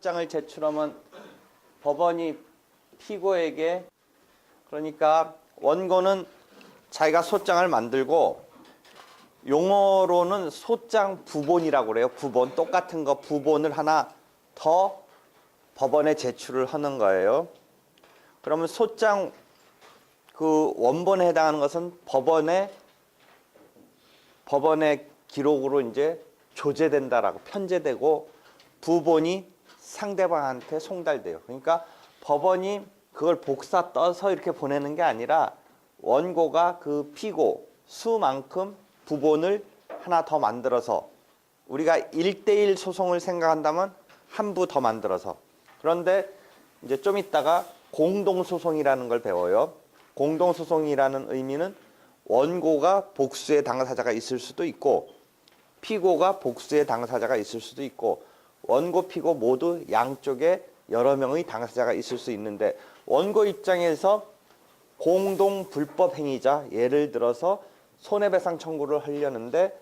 소장을 제출하면 법원이 피고에게, 그러니까 원고는 자기가 소장을 만들고 용어로는 소장 부본이라고 그래요. 부본, 똑같은 거 부본을 하나 더 법원에 제출을 하는 거예요. 그러면 소장 그 원본에 해당하는 것은 법원의 기록으로 이제 조제된다라고 편제되고 부본이 상대방한테 송달돼요. 그러니까 법원이 그걸 복사 떠서 이렇게 보내는 게 아니라 원고가 그 피고 수만큼 부본을 하나 더 만들어서, 우리가 1대1 소송을 생각한다면 한 부 더 만들어서, 그런데 이제 좀 있다가 공동소송이라는 걸 배워요. 공동소송이라는 의미는 원고가 복수의 당사자가 있을 수도 있고 피고가 복수의 당사자가 있을 수도 있고 원고 피고 모두 양쪽에 여러 명의 당사자가 있을 수 있는데, 원고 입장에서 공동 불법 행위자, 예를 들어서 손해배상 청구를 하려는데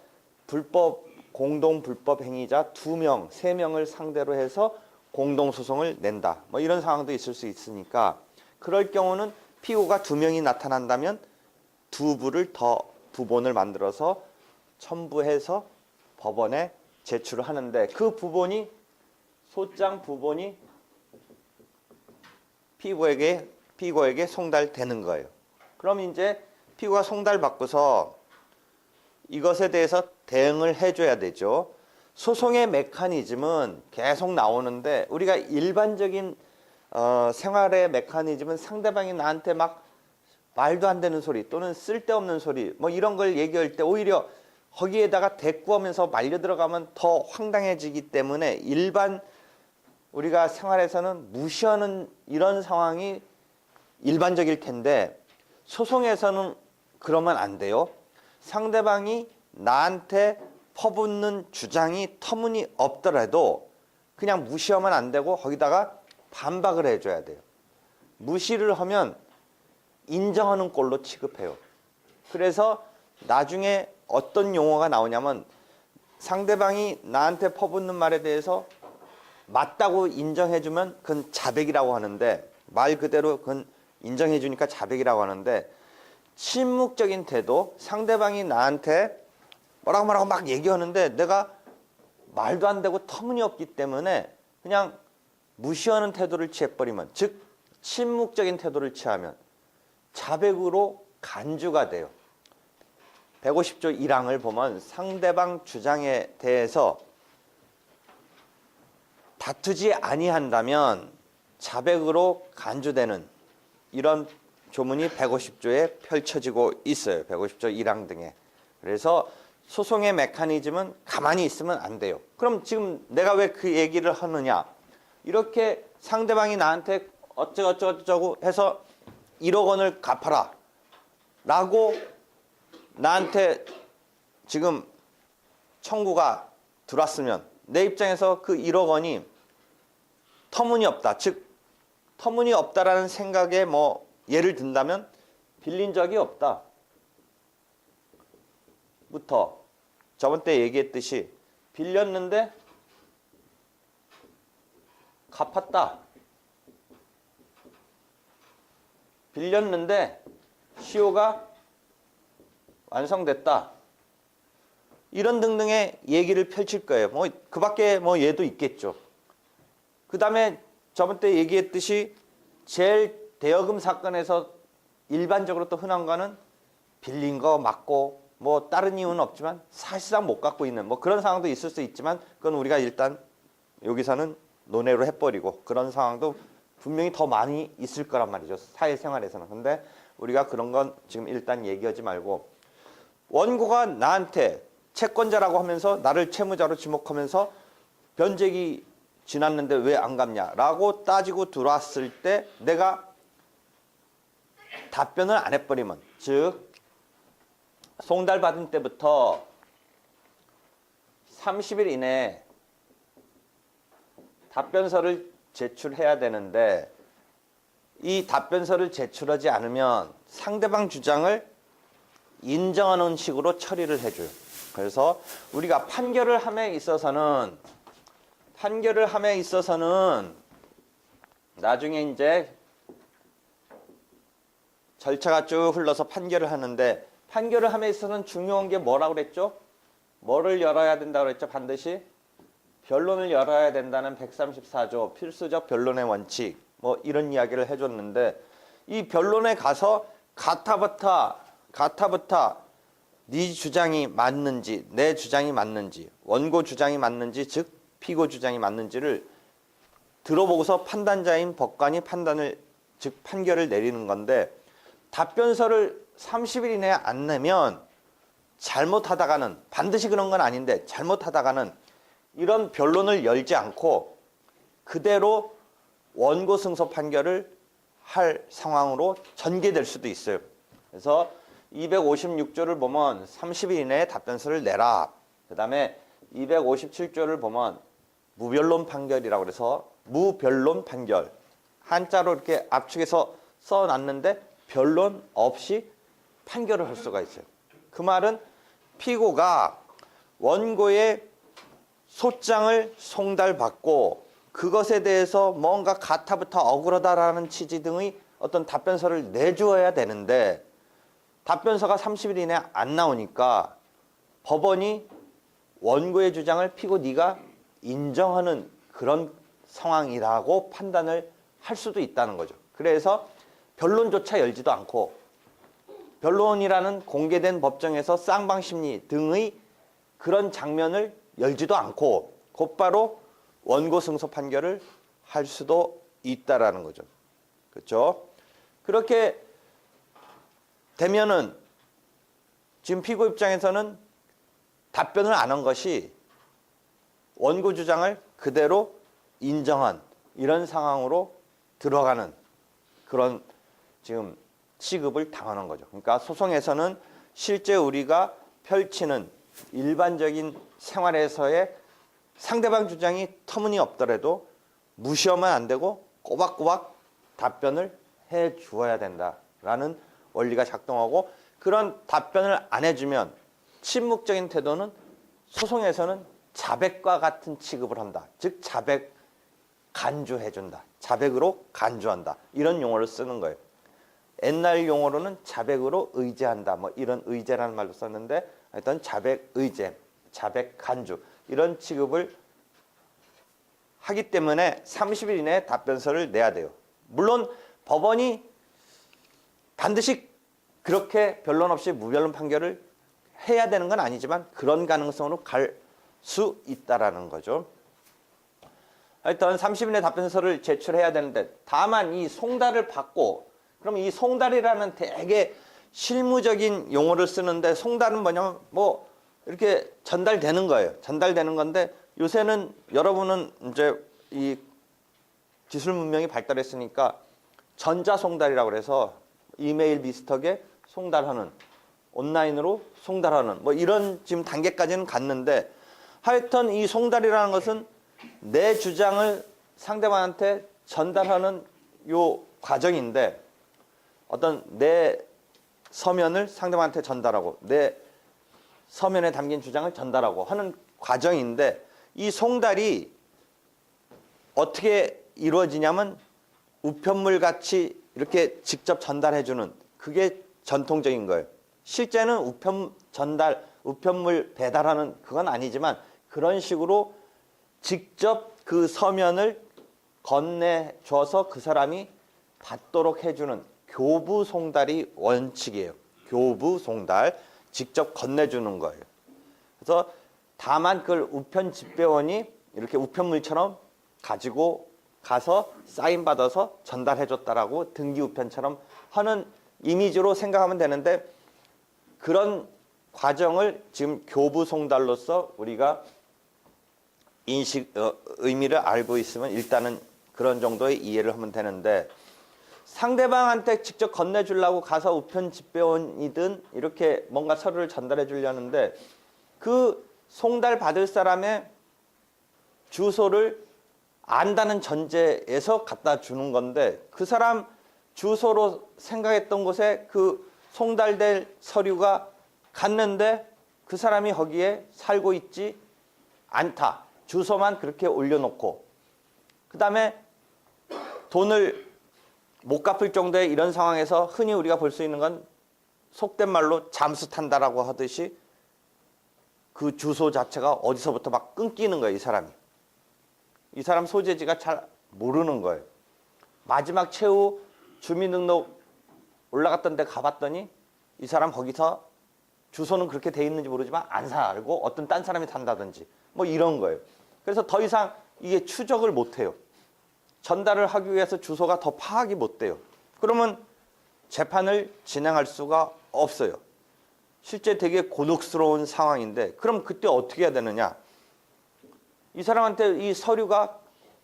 공동 불법 행위자 2명, 3명을 상대로 해서 공동소송을 낸다. 뭐 이런 상황도 있을 수 있으니까, 그럴 경우는 피고가 2명이 나타난다면 2부를 더 부본을 만들어서 첨부해서 법원에 제출을 하는데, 그 부본이 소장 부본이 피고에게 송달되는 거예요. 그럼 이제 피고가 송달받고서 이것에 대해서 대응을 해줘야 되죠. 소송의 메커니즘은 계속 나오는데, 우리가 일반적인 생활의 메커니즘은 상대방이 나한테 막 말도 안 되는 소리 또는 쓸데없는 소리 뭐 이런 걸 얘기할 때 오히려 거기에다가 대꾸하면서 말려 들어가면 더 황당해지기 때문에 일반 우리가 생활에서는 무시하는 이런 상황이 일반적일 텐데, 소송에서는 그러면 안 돼요. 상대방이 나한테 퍼붓는 주장이 터무니없더라도 그냥 무시하면 안 되고 거기다가 반박을 해줘야 돼요. 무시를 하면 인정하는 꼴로 취급해요. 그래서 나중에 어떤 용어가 나오냐면, 상대방이 나한테 퍼붓는 말에 대해서 맞다고 인정해주면 그건 자백이라고 하는데, 말 그대로 그건 인정해주니까 자백이라고 하는데, 침묵적인 태도, 상대방이 나한테 뭐라고 막 얘기하는데 내가 말도 안 되고 터무니없기 때문에 그냥 무시하는 태도를 취해버리면, 즉 침묵적인 태도를 취하면 자백으로 간주가 돼요. 150조 1항을 보면 상대방 주장에 대해서 다투지 아니한다면 자백으로 간주되는 이런 조문이 150조에 펼쳐지고 있어요. 150조 1항 등에. 그래서 소송의 메커니즘은 가만히 있으면 안 돼요. 그럼 지금 내가 왜 그 얘기를 하느냐? 이렇게 상대방이 나한테 어쩌고 해서 1억 원을 갚아라 라고 나한테 지금 청구가 들어왔으면 내 입장에서 그 1억 원이 터무니없다, 즉 터무니없다라는 생각에 뭐 예를 든다면 빌린 적이 없다 부터 저번 때 얘기했듯이 빌렸는데 갚았다, 빌렸는데 시효가 완성됐다, 이런 등등의 얘기를 펼칠 거예요. 뭐 그 밖에 뭐 예도 있겠죠. 그 다음에 저번 때 얘기했듯이 제일 대여금 사건에서 일반적으로 또 흔한 거는 빌린 거 맞고 뭐 다른 이유는 없지만 사실상 못 갖고 있는 뭐 그런 상황도 있을 수 있지만, 그건 우리가 일단 여기서는 논외로 해버리고, 그런 상황도 분명히 더 많이 있을 거란 말이죠, 사회생활에서는. 근데 우리가 그런 건 지금 일단 얘기하지 말고, 원고가 나한테 채권자라고 하면서 나를 채무자로 지목하면서 변제기 지났는데 왜 안 갚냐라고 따지고 들어왔을 때 내가 답변을 안 해버리면, 즉 송달받은 때부터 30일 이내에 답변서를 제출해야 되는데, 이 답변서를 제출하지 않으면 상대방 주장을 인정하는 식으로 처리를 해줘요. 그래서 우리가 판결을 함에 있어서는 판결을 함에 있어서는 나중에 이제 절차가 쭉 흘러서 판결을 하는데, 판결을 함에 있어서는 중요한 게 뭐라고 그랬죠? 뭐를 열어야 된다고 그랬죠? 반드시 변론을 열어야 된다는 134조 필수적 변론의 원칙, 뭐 이런 이야기를 해줬는데, 이 변론에 가서 가타부타 네 주장이 맞는지 내 주장이 맞는지 원고 주장이 맞는지 즉 피고 주장이 맞는지를 들어보고서 판단자인 법관이 판단을 즉 판결을 내리는 건데, 답변서를 30일 이내에 안 내면 잘못하다가는, 반드시 그런 건 아닌데 잘못하다가는 이런 변론을 열지 않고 그대로 원고 승소 판결을 할 상황으로 전개될 수도 있어요. 그래서 256조를 보면 30일 이내에 답변서를 내라. 그 다음에 257조를 보면 무변론 판결이라고 그래서 무변론 판결, 한자로 이렇게 압축해서 써놨는데 변론 없이 판결을 할 수가 있어요. 그 말은 피고가 원고의 소장을 송달받고 그것에 대해서 뭔가 가타부타 억울하다라는 취지 등의 어떤 답변서를 내주어야 되는데, 답변서가 30일 이내에 안 나오니까 법원이 원고의 주장을 피고 네가 인정하는 그런 상황이라고 판단을 할 수도 있다는 거죠. 그래서 변론조차 열지도 않고, 변론이라는 공개된 법정에서 쌍방심리 등의 그런 장면을 열지도 않고 곧바로 원고 승소 판결을 할 수도 있다라는 거죠. 그렇죠? 그렇게 되면은 지금 피고 입장에서는 답변을 안 한 것이 원고 주장을 그대로 인정한 이런 상황으로 들어가는 그런 지금 취급을 당하는 거죠. 그러니까 소송에서는 실제 우리가 펼치는 일반적인 생활에서의 상대방 주장이 터무니없더라도 무시하면 안 되고 꼬박꼬박 답변을 해 주어야 된다라는 원리가 작동하고, 그런 답변을 안 해주면 침묵적인 태도는 소송에서는 자백과 같은 취급을 한다. 즉 자백 간주해준다. 자백으로 간주한다. 이런 용어를 쓰는 거예요. 옛날 용어로는 자백으로 의제한다. 뭐 이런 의제라는 말도 썼는데, 하여튼 자백 의제, 자백 간주 이런 취급을 하기 때문에 30일 이내에 답변서를 내야 돼요. 물론 법원이 반드시 그렇게 변론 없이 무변론 판결을 해야 되는 건 아니지만 그런 가능성으로 갈 수 있다라는 거죠. 하여튼 30일 내 답변서를 제출해야 되는데, 다만 이 송달을 받고, 그럼 이 송달이라는 되게 실무적인 용어를 쓰는데, 송달은 뭐냐면 뭐 이렇게 전달되는 거예요. 전달되는 건데, 요새는 여러분은 이제 이 기술 문명이 발달했으니까 전자송달이라고 그래서 이메일 비슷하게 송달하는, 온라인으로 송달하는 뭐 이런 지금 단계까지는 갔는데, 하여튼 이 송달이라는 것은 내 주장을 상대방한테 전달하는 요 과정인데, 어떤 내 서면을 상대방한테 전달하고 내 서면에 담긴 주장을 전달하고 하는 과정인데, 이 송달이 어떻게 이루어지냐면 우편물 같이 이렇게 직접 전달해주는, 그게 전통적인 거예요. 실제는 우편물 배달하는 그건 아니지만 그런 식으로 직접 그 서면을 건네줘서 그 사람이 받도록 해주는 교부 송달이 원칙이에요. 교부 송달, 직접 건네주는 거예요. 그래서 다만 그걸 우편 집배원이 이렇게 우편물처럼 가지고 가서 사인 받아서 전달해줬다라고 등기 우편처럼 하는 이미지로 생각하면 되는데, 그런 과정을 지금 교부 송달로서 우리가 의미를 알고 있으면 일단은 그런 정도의 이해를 하면 되는데, 상대방한테 직접 건네주려고 가서 우편 집배원이든 이렇게 뭔가 서류를 전달해 주려는데, 그 송달 받을 사람의 주소를 안다는 전제에서 갖다 주는 건데, 그 사람 주소로 생각했던 곳에 그 송달될 서류가 갔는데 그 사람이 거기에 살고 있지 않다. 주소만 그렇게 올려놓고 그다음에 돈을 못 갚을 정도의 이런 상황에서 흔히 우리가 볼 수 있는 건 속된 말로 잠수 탄다라고 하듯이 그 주소 자체가 어디서부터 막 끊기는 거예요, 이 사람이. 이 사람 소재지가 잘 모르는 거예요. 마지막 최후 주민등록 올라갔던 데 가봤더니 이 사람 거기서 주소는 그렇게 돼 있는지 모르지만 안 살고 어떤 딴 사람이 산다든지 뭐 이런 거예요. 그래서 더 이상 이게 추적을 못 해요. 전달을 하기 위해서 주소가 더 파악이 못 돼요. 그러면 재판을 진행할 수가 없어요. 실제 되게 곤혹스러운 상황인데 그럼 그때 어떻게 해야 되느냐? 이 사람한테 이 서류가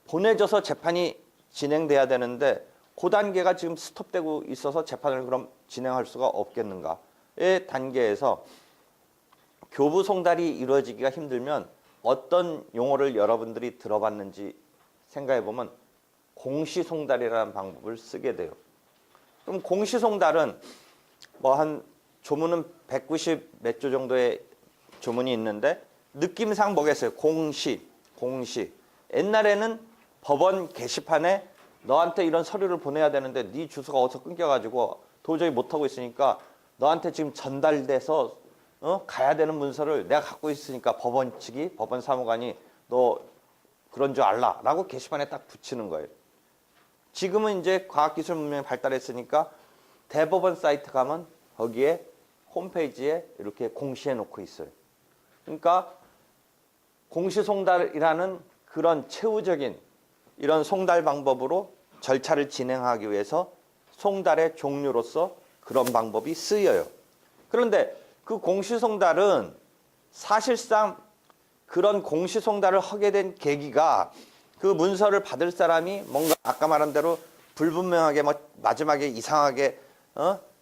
보내져서 재판이 진행돼야 되는데 그 단계가 지금 스톱되고 있어서 재판을 그럼 진행할 수가 없겠는가의 단계에서 교부 송달이 이루어지기가 힘들면 어떤 용어를 여러분들이 들어봤는지 생각해 보면 공시송달이라는 방법을 쓰게 돼요. 그럼 공시송달은 뭐 한 조문은 190 몇 조 정도의 조문이 있는데 느낌상 뭐겠어요? 공시. 옛날에는 법원 게시판에 너한테 이런 서류를 보내야 되는데 네 주소가 어디서 끊겨가지고 도저히 못하고 있으니까 너한테 지금 전달돼서 가야 되는 문서를 내가 갖고 있으니까 법원 측이 법원 사무관이 너 그런 줄 알라 라고 게시판에 딱 붙이는 거예요. 지금은 이제 과학기술 문명이 발달했으니까 대법원 사이트 가면 거기에 홈페이지에 이렇게 공시해 놓고 있어요. 그러니까 공시송달이라는 그런 최후적인 이런 송달 방법으로 절차를 진행하기 위해서 송달의 종류로서 그런 방법이 쓰여요. 그런데 그 공시송달은 사실상 그런 공시송달을 하게 된 계기가 그 문서를 받을 사람이 뭔가 아까 말한 대로 불분명하게 뭐 마지막에 이상하게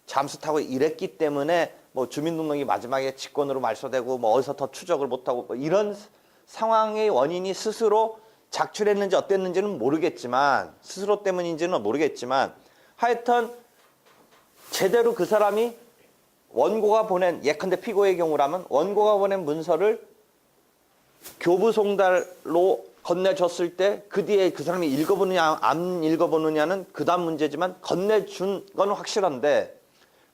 잠수 타고 이랬기 때문에 뭐 주민등록이 마지막에 직권으로 말소되고 뭐 어디서 더 추적을 못하고 뭐 이런 상황의 원인이 스스로 작출했는지 어땠는지는 모르겠지만 스스로 때문인지는 모르겠지만 하여튼 제대로 그 사람이 원고가 보낸 예컨대 피고의 경우라면 원고가 보낸 문서를 교부송달로 건네줬을 때 그 뒤에 그 사람이 읽어보느냐 안 읽어보느냐는 그 다음 문제지만 건네준 건 확실한데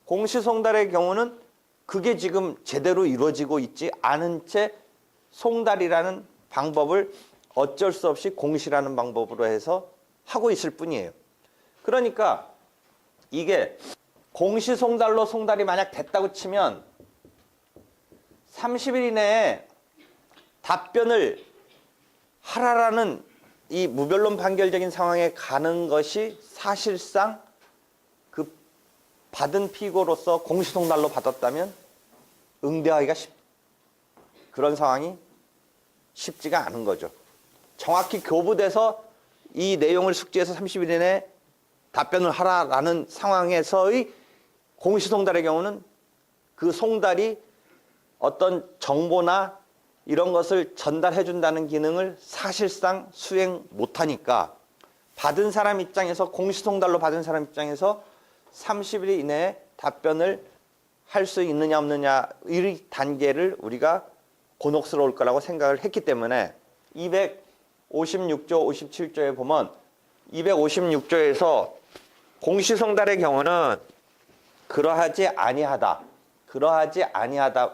공시송달의 경우는 그게 지금 제대로 이루어지고 있지 않은 채 송달이라는 방법을 어쩔 수 없이 공시라는 방법으로 해서 하고 있을 뿐이에요. 그러니까 이게 공시송달로 송달이 만약 됐다고 치면 30일 이내에 답변을 하라라는 이 무변론 판결적인 상황에 가는 것이 사실상 그 받은 피고로서 공시송달로 받았다면 응대하기가 그런 상황이 쉽지가 않은 거죠. 정확히 교부돼서 이 내용을 숙지해서 30일 이내에 답변을 하라라는 상황에서의 공시송달의 경우는 그 송달이 어떤 정보나 이런 것을 전달해 준다는 기능을 사실상 수행 못하니까 받은 사람 입장에서 공시송달로 받은 사람 입장에서 30일 이내에 답변을 할 수 있느냐 없느냐 이 단계를 우리가 곤혹스러울 거라고 생각을 했기 때문에 256조 57조에 보면 256조에서 공시송달의 경우는 그러하지 아니하다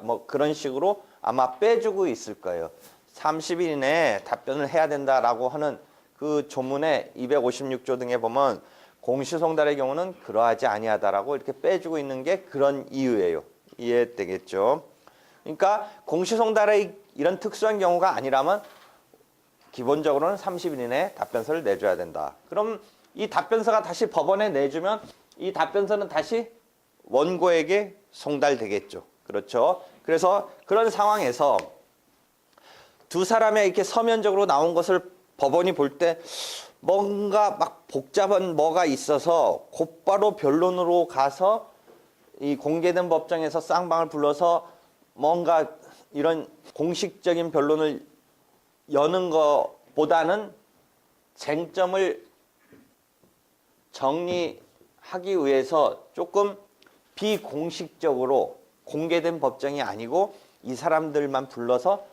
뭐 그런 식으로 아마 빼주고 있을 거예요. 30일 이내에 답변을 해야 된다라고 하는 그 조문의 256조 등에 보면 공시송달의 경우는 그러하지 아니하다라고 이렇게 빼주고 있는 게 그런 이유예요. 이해되겠죠? 그러니까 공시송달의 이런 특수한 경우가 아니라면 기본적으로는 30일 이내에 답변서를 내줘야 된다. 그럼 이 답변서가 다시 법원에 내주면 이 답변서는 다시 원고에게 송달되겠죠. 그렇죠? 그래서 그런 상황에서 두 사람의 이렇게 서면적으로 나온 것을 법원이 볼 때 뭔가 막 복잡한 뭐가 있어서 곧바로 변론으로 가서 이 공개된 법정에서 쌍방을 불러서 뭔가 이런 공식적인 변론을 여는 것보다는 쟁점을 정리하기 위해서 조금 비공식적으로 공개된 법정이 아니고 이 사람들만 불러서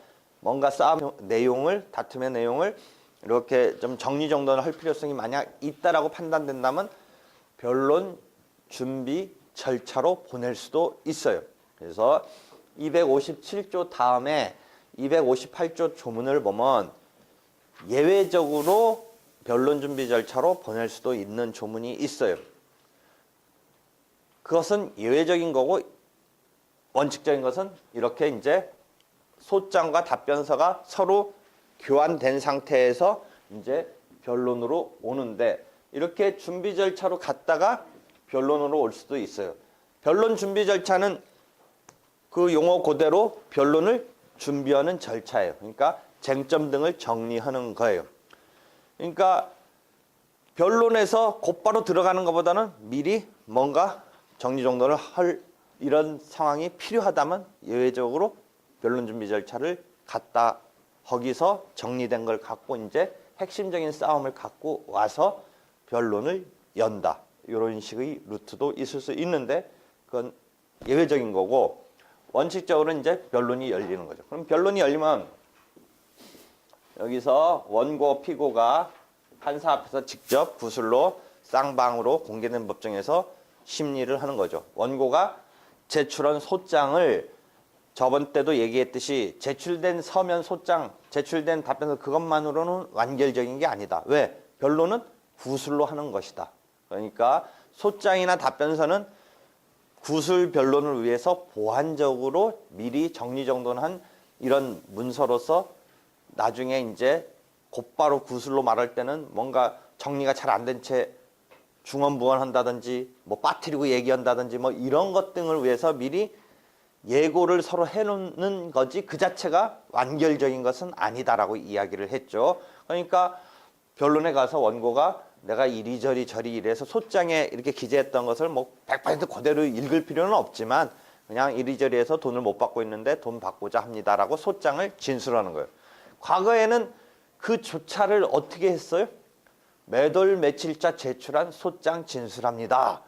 뭔가 싸움 내용을, 다툼의 내용을 이렇게 좀 정리정돈을 할 필요성이 만약 있다라고 판단된다면 변론 준비 절차로 보낼 수도 있어요. 그래서 257조 다음에 258조 조문을 보면 예외적으로 변론 준비 절차로 보낼 수도 있는 조문이 있어요. 그것은 예외적인 거고 원칙적인 것은 이렇게 이제 소장과 답변서가 서로 교환된 상태에서 이제 변론으로 오는데 이렇게 준비 절차로 갔다가 변론으로 올 수도 있어요. 변론 준비 절차는 그 용어 그대로 변론을 준비하는 절차예요. 그러니까 쟁점 등을 정리하는 거예요. 그러니까 변론에서 곧바로 들어가는 것보다는 미리 뭔가 정리정돈을 할 이런 상황이 필요하다면 예외적으로 변론 준비 절차를 갖다 거기서 정리된 걸 갖고 이제 핵심적인 싸움을 갖고 와서 변론을 연다. 이런 식의 루트도 있을 수 있는데 그건 예외적인 거고 원칙적으로 이제 변론이 열리는 거죠. 그럼 변론이 열리면 여기서 원고, 피고가 판사 앞에서 직접 구술로 쌍방으로 공개된 법정에서 심리를 하는 거죠. 원고가 제출한 소장을 저번 때도 얘기했듯이 제출된 서면 소장, 제출된 답변서 그것만으로는 완결적인 게 아니다. 왜? 변론은 구술로 하는 것이다. 그러니까 소장이나 답변서는 구술 변론을 위해서 보완적으로 미리 정리정돈한 이런 문서로서 나중에 이제 곧바로 구술로 말할 때는 뭔가 정리가 잘 안 된 채 중언부언한다든지 뭐 빠뜨리고 얘기한다든지 뭐 이런 것 등을 위해서 미리 예고를 서로 해놓는 거지 그 자체가 완결적인 것은 아니다라고 이야기를 했죠. 그러니까 변론에 가서 원고가 내가 이리저리 저리 이래서 소장에 이렇게 기재했던 것을 뭐 100% 그대로 읽을 필요는 없지만 그냥 이리저리 해서 돈을 못 받고 있는데 돈 받고자 합니다라고 소장을 진술하는 거예요. 과거에는 그 조차를 어떻게 했어요? 매달 며칠자 제출한 소장 진술합니다.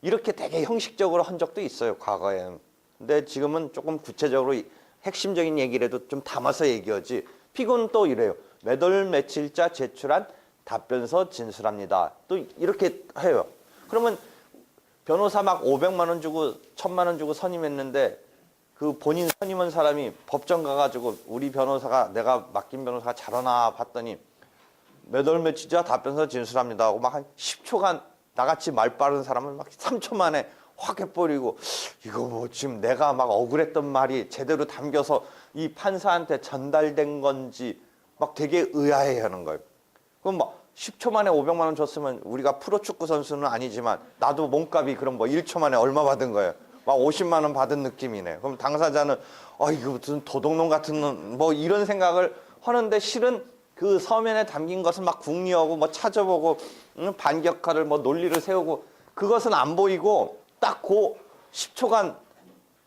이렇게 되게 형식적으로 한 적도 있어요, 과거에. 근데 지금은 조금 구체적으로 핵심적인 얘기라도 좀 담아서 얘기하지. 피고는 또 이래요. 매달 며칠자 제출한 답변서 진술합니다. 또 이렇게 해요. 그러면 변호사 막 500만 원 주고 1000만 원 주고 선임했는데 그 본인 선임한 사람이 법정 가가지고 우리 변호사가 내가 맡긴 변호사가 잘하나 봤더니 매달 며칠자 답변서 진술합니다 하고 막 한 10초간 나같이 말 빠른 사람은 막 3초 만에 확 해버리고 이거 뭐 지금 내가 막 억울했던 말이 제대로 담겨서 이 판사한테 전달된 건지 막 되게 의아해하는 거예요. 그럼 막 10초 만에 500만 원 줬으면 우리가 프로축구 선수는 아니지만 나도 몸값이 그럼 뭐 1초 만에 얼마 받은 거예요. 막 50만 원 받은 느낌이네. 그럼 당사자는 이거 무슨 도둑놈 같은 뭐 이런 생각을 하는데 실은 그 서면에 담긴 것을 막 궁리하고 뭐 찾아보고 반격할 뭐 논리를 세우고 그것은 안 보이고 딱 그 10초간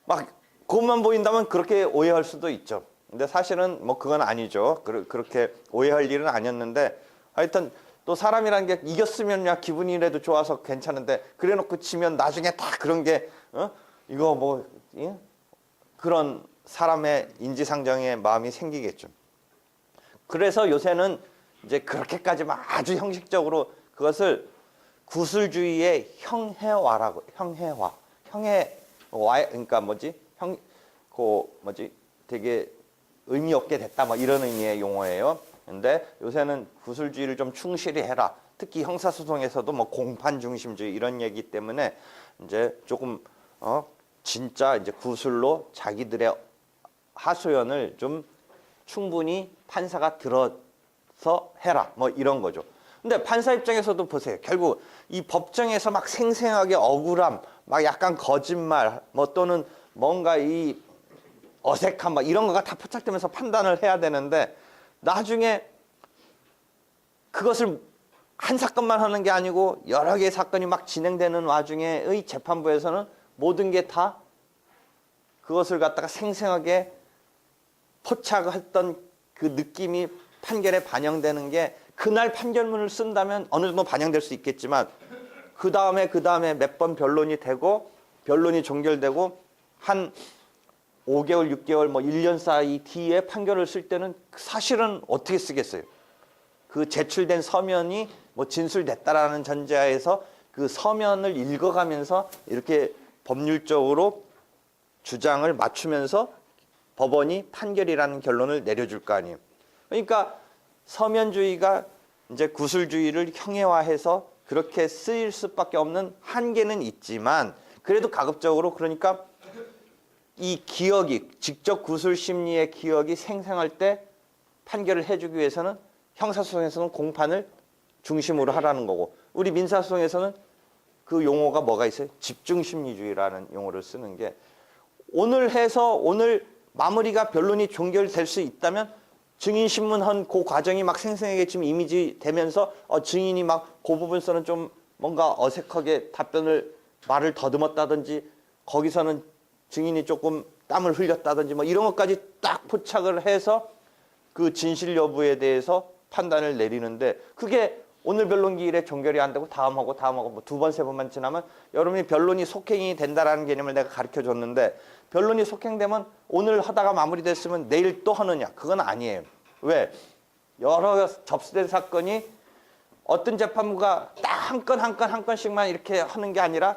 막 그것만 보인다면 그렇게 오해할 수도 있죠. 근데 사실은 뭐 그건 아니죠. 그렇게 오해할 일은 아니었는데 하여튼 또 사람이라는 게 이겼으면 야 기분이라도 좋아서 괜찮은데 그래놓고 지면 나중에 다 그런 게 이거 뭐 그런 사람의 인지상정의 마음이 생기겠죠. 그래서 요새는 이제 그렇게까지 막 아주 형식적으로 그것을 구술주의의 형해화라고 그러니까 되게 의미 없게 됐다 뭐 이런 의미의 용어예요. 근데 요새는 구술주의를 좀 충실히 해라. 특히 형사소송에서도 뭐 공판 중심주의 이런 얘기 때문에 이제 조금 진짜 이제 구술로 자기들의 하소연을 좀 충분히 판사가 들어서 해라 뭐 이런 거죠. 근데 판사 입장에서도 보세요. 결국 이 법정에서 막 생생하게 억울함, 막 약간 거짓말, 뭐 또는 뭔가 이 어색함, 막 이런 거가 다 포착되면서 판단을 해야 되는데 나중에 그것을 한 사건만 하는 게 아니고 여러 개의 사건이 막 진행되는 와중에의 재판부에서는 모든 게 다 그것을 갖다가 생생하게 포착했던 그 느낌이 판결에 반영되는 게 그날 판결문을 쓴다면 어느 정도 반영될 수 있겠지만 그 다음에 몇 번 변론이 되고 변론이 종결되고 한 5개월, 6개월, 뭐 1년 사이 뒤에 판결을 쓸 때는 사실은 어떻게 쓰겠어요? 그 제출된 서면이 뭐 진술됐다라는 전제하에서 그 서면을 읽어가면서 이렇게 법률적으로 주장을 맞추면서 법원이 판결이라는 결론을 내려줄 거 아니에요. 그러니까 서면주의가 이제 구술주의를 형해화해서 그렇게 쓰일 수밖에 없는 한계는 있지만 그래도 가급적으로 그러니까 이 기억이 직접 구술 심리의 기억이 생생할 때 판결을 해주기 위해서는 형사소송에서는 공판을 중심으로 하라는 거고 우리 민사소송에서는 그 용어가 뭐가 있어요? 집중심리주의라는 용어를 쓰는 게 오늘 해서 오늘 마무리가 변론이 종결될 수 있다면 증인신문한 그 과정이 막 생생하게 지금 이미지 되면서 증인이 막 그 부분에서는 좀 뭔가 어색하게 말을 더듬었다든지 거기서는 증인이 조금 땀을 흘렸다든지 뭐 이런 것까지 딱 포착을 해서 그 진실 여부에 대해서 판단을 내리는데 그게 오늘 변론기일에 종결이 안 되고 다음하고 뭐 두 번, 세 번만 지나면 여러분이 변론이 속행이 된다라는 개념을 내가 가르쳐 줬는데 변론이 속행되면 오늘 하다가 마무리됐으면 내일 또 하느냐? 그건 아니에요. 왜? 여러 접수된 사건이 어떤 재판부가 딱 한 건씩만 이렇게 하는 게 아니라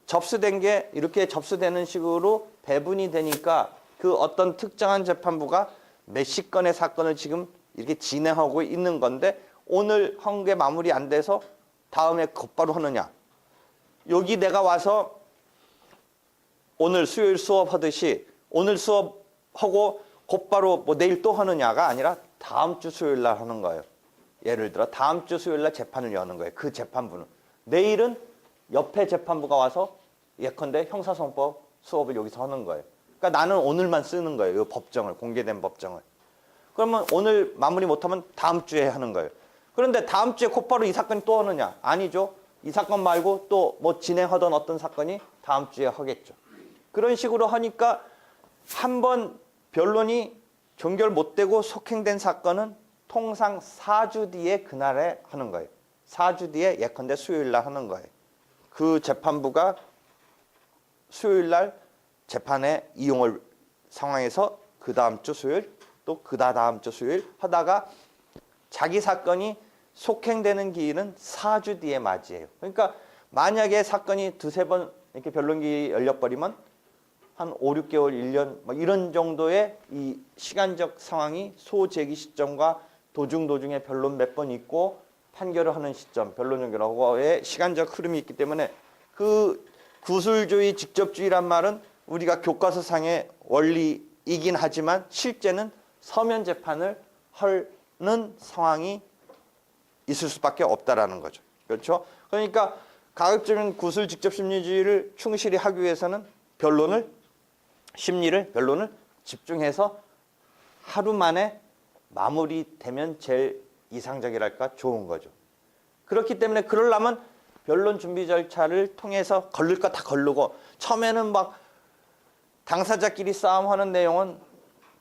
접수된 게 이렇게 접수되는 식으로 배분이 되니까 그 어떤 특정한 재판부가 몇십 건의 사건을 지금 이렇게 진행하고 있는 건데 오늘 한 게 마무리 안 돼서 다음에 곧바로 하느냐. 여기 내가 와서 오늘 수요일 수업하듯이 오늘 수업하고 곧바로 뭐 내일 또 하느냐가 아니라 다음 주 수요일 날 하는 거예요. 예를 들어 다음 주 수요일 날 재판을 여는 거예요. 그 재판부는. 내일은 옆에 재판부가 와서 예컨대 형사소송법 수업을 여기서 하는 거예요. 그러니까 나는 오늘만 쓰는 거예요. 이 법정을, 공개된 법정을. 그러면 오늘 마무리 못하면 다음 주에 하는 거예요. 그런데 다음 주에 곧바로 이 사건이 또 하느냐? 아니죠. 이 사건 말고 또 뭐 진행하던 어떤 사건이 다음 주에 하겠죠. 그런 식으로 하니까 한 번 변론이 종결 못 되고 속행된 사건은 통상 4주 뒤에 그날에 하는 거예요. 4주 뒤에 예컨대 수요일 날 하는 거예요. 그 재판부가 수요일 날 재판에 이용할 상황에서 그 다음 주 수요일 또 그 다음 주 수요일 하다가 자기 사건이 속행되는 기일은 4주 뒤에 맞이해요. 그러니까 만약에 사건이 두세 번 이렇게 변론기 열려버리면 한 5, 6개월, 1년 뭐 이런 정도의 이 시간적 상황이 소제기 시점과 도중에 변론 몇 번 있고 판결을 하는 시점, 변론 종결하고의 시간적 흐름이 있기 때문에 그 구술주의, 직접주의란 말은 우리가 교과서상의 원리이긴 하지만 실제는 서면 재판을 하는 상황이 있을 수밖에 없다라는 거죠. 그렇죠? 그러니까 가급적인 구술 직접 심리주의를 충실히 하기 위해서는 변론을 집중해서 하루 만에 마무리되면 제일 이상적이랄까 좋은 거죠. 그렇기 때문에 그러려면 변론 준비 절차를 통해서 걸릴 거 다 걸르고 처음에는 막 당사자끼리 싸움하는 내용은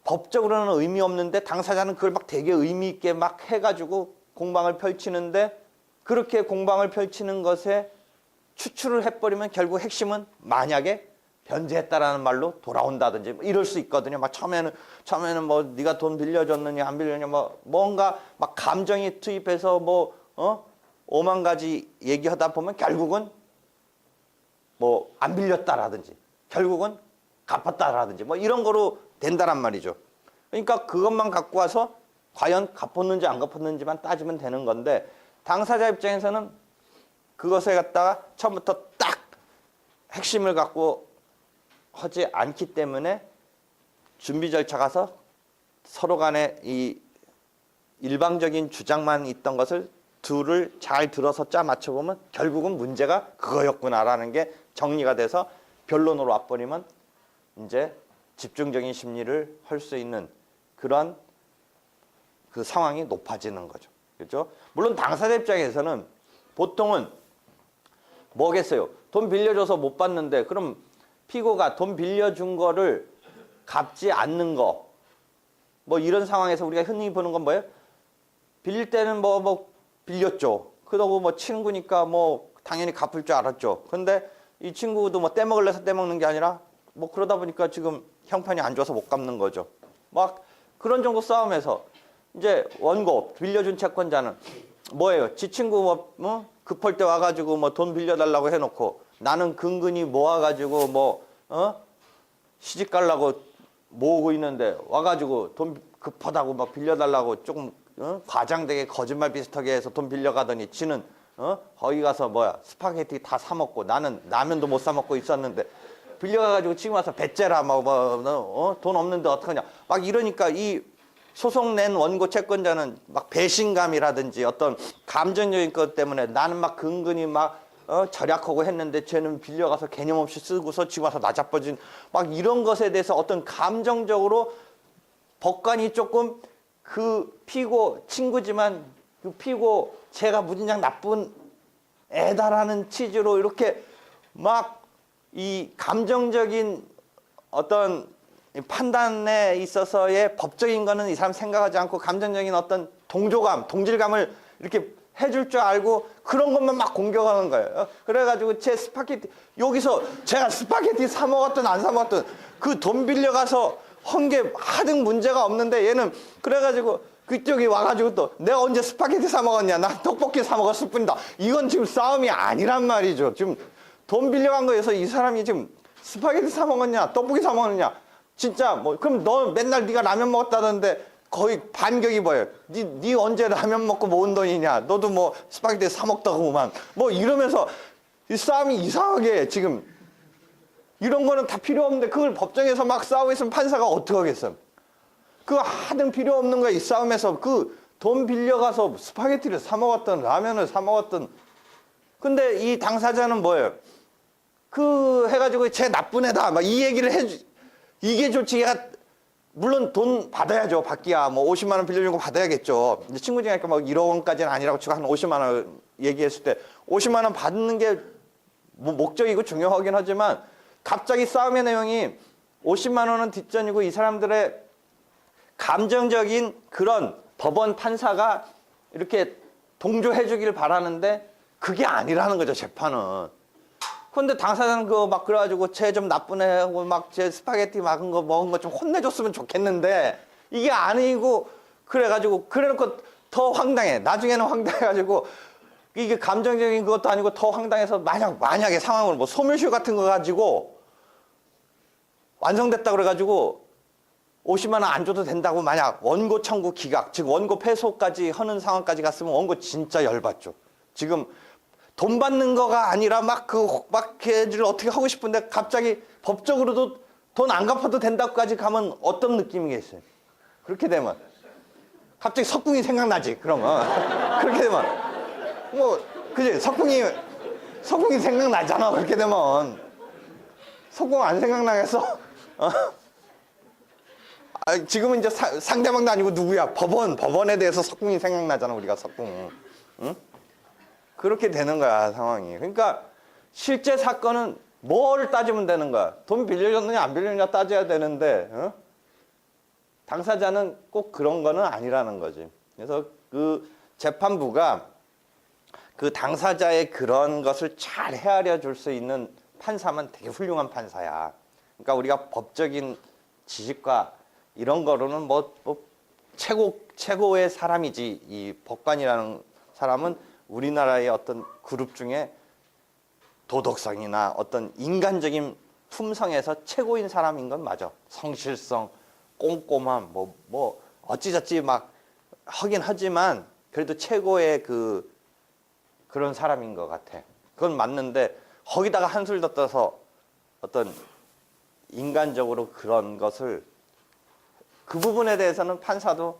법적으로는 의미 없는데 당사자는 그걸 막 되게 의미 있게 막 해가지고 공방을 펼치는데 그렇게 공방을 펼치는 것에 추출을 해버리면 결국 핵심은 만약에 변제했다라는 말로 돌아온다든지 뭐 이럴 수 있거든요. 막 처음에는 뭐 네가 돈 빌려줬느냐 안 빌려줬느냐 뭐 뭔가 막 감정이 투입해서 뭐 오만 가지 얘기하다 보면 결국은 뭐 안 빌렸다라든지 결국은 갚았다라든지 뭐 이런 거로 된다란 말이죠. 그러니까 그것만 갖고 와서 과연 갚았는지 안 갚았는지만 따지면 되는 건데 당사자 입장에서는 그것에 갖다가 처음부터 딱 핵심을 갖고 하지 않기 때문에 준비 절차 가서 서로 간에 이 일방적인 주장만 있던 것을 둘을 잘 들어서 짜 맞춰보면 결국은 문제가 그거였구나라는 게 정리가 돼서 변론으로 와버리면 이제 집중적인 심리를 할 수 있는 그런 그 상황이 높아지는 거죠. 그렇죠? 물론 당사자 입장에서는 보통은 뭐겠어요? 돈 빌려줘서 못 받는데 그럼 피고가 돈 빌려준 거를 갚지 않는 거 뭐 이런 상황에서 우리가 흔히 보는 건 뭐예요? 빌릴 때는 뭐 빌렸죠. 그러고 뭐 친구니까 뭐 당연히 갚을 줄 알았죠. 근데 이 친구도 뭐 떼먹을래서 떼먹는 게 아니라 뭐 그러다 보니까 지금 형편이 안 좋아서 못 갚는 거죠. 막 그런 정도 싸움에서 이제 원고 빌려준 채권자는 뭐예요? 지 친구 뭐 급할 때 와가지고 뭐 돈 빌려달라고 해놓고 나는 근근히 모아가지고 시집 가려고 모으고 있는데 와가지고 돈 급하다고 막 빌려달라고 조금 과장되게 거짓말 비슷하게 해서 돈 빌려가더니 지는 거기 가서 스파게티 다 사 먹고 나는 라면도 못 사 먹고 있었는데 빌려가가지고 지금 와서 배째라 돈 없는데 어떡하냐 막 이러니까 이 소송 낸 원고 채권자는 막 배신감이라든지 어떤 감정적인 것 때문에 나는 막 근근히 막 절약하고 했는데 쟤는 빌려가서 개념 없이 쓰고서 지금 와서 나자빠진 막 이런 것에 대해서 어떤 감정적으로 법관이 조금 그 피고 친구지만 그 피고 제가 무진장 나쁜 애다라는 취지로 이렇게 막 이 감정적인 어떤 판단에 있어서의 법적인 거는 이 사람 생각하지 않고 감정적인 어떤 동조감, 동질감을 이렇게 해줄 줄 알고 그런 것만 막 공격하는 거예요. 그래가지고 제 스파게티 여기서 제가 스파게티 사 먹었든 안 사 먹었든 그 돈 빌려가서 한 게 하등 문제가 없는데 얘는 그래가지고 그쪽이 와가지고 또 내가 언제 스파게티 사 먹었냐 나 떡볶이 사 먹었을 뿐이다. 이건 지금 싸움이 아니란 말이죠. 지금 돈 빌려간 거에서 이 사람이 지금 스파게티 사 먹었냐 떡볶이 사 먹었냐 진짜 뭐 그럼 너 맨날 네가 라면 먹었다던데 거의 반격이 뭐예요? 네 언제 라면 먹고 모은 돈이냐? 너도 뭐 스파게티 사 먹다고만 뭐 이러면서 이 싸움이 이상하게 지금 이런 거는 다 필요 없는데 그걸 법정에서 막 싸우고 있으면 판사가 어떻게 하겠어요? 그거 하등 필요 없는 거야 이 싸움에서 그 돈 빌려가서 스파게티를 사 먹었던 라면을 사 먹었던 근데 이 당사자는 뭐예요? 그 해가지고 쟤 나쁜 애다 막 이 얘기를 이게 좋지 얘가 물론 돈 받아야죠 받기야 뭐 50만 원 빌려준 거 받아야겠죠 이제 친구 중에 막 1억 원까지는 아니라고 치고 한 50만 원 얘기했을 때 50만 원 받는 게 뭐 목적이고 중요하긴 하지만 갑자기 싸움의 내용이 50만 원은 뒷전이고 이 사람들의 감정적인 그런 법원 판사가 이렇게 동조해 주길 바라는데 그게 아니라는 거죠 재판은. 근데 당사자는 그거 막 그래가지고 쟤 좀 나쁜 애하고 막 쟤 스파게티 막은 거 먹은 거 좀 혼내줬으면 좋겠는데 이게 아니고 그래가지고 그래놓고 더 황당해. 나중에는 황당해가지고 이게 감정적인 것도 아니고 더 황당해서 만약에 상황으로 뭐 소멸시효 같은 거 가지고 완성됐다 그래가지고 50만 원 안 줘도 된다고 만약 원고 청구 기각 즉 원고 패소까지 하는 상황까지 갔으면 원고 진짜 열받죠. 지금 돈 받는 거가 아니라 막 걔를 어떻게 하고 싶은데 갑자기 법적으로도 돈 안 갚아도 된다고까지 가면 어떤 느낌이겠어요? 그렇게 되면 갑자기 석궁이 생각나지 그러면 그렇게 되면 뭐 그지 석궁이 생각나잖아 그렇게 되면 석궁 안 생각나겠어? 지금은 이제 상대방도 아니고 누구야 법원에 대해서 석궁이 생각나잖아 우리가 석궁 응? 그렇게 되는 거야 상황이. 그러니까 실제 사건은 뭘 따지면 되는 거야. 돈 빌려줬느냐 안 빌려줬느냐 따져야 되는데 당사자는 꼭 그런 거는 아니라는 거지. 그래서 그 재판부가 그 당사자의 그런 것을 잘 헤아려 줄 수 있는 판사면 되게 훌륭한 판사야. 그러니까 우리가 법적인 지식과 이런 거로는 뭐 최고의 사람이지 이 법관이라는 사람은 우리나라의 어떤 그룹 중에 도덕성이나 어떤 인간적인 품성에서 최고인 사람인 건 맞아. 성실성, 꼼꼼함, 뭐 어찌저찌 막 하긴 하지만 그래도 최고의 그런 사람인 것 같아. 그건 맞는데 거기다가 한술 더 떠서 어떤 인간적으로 그런 것을 그 부분에 대해서는 판사도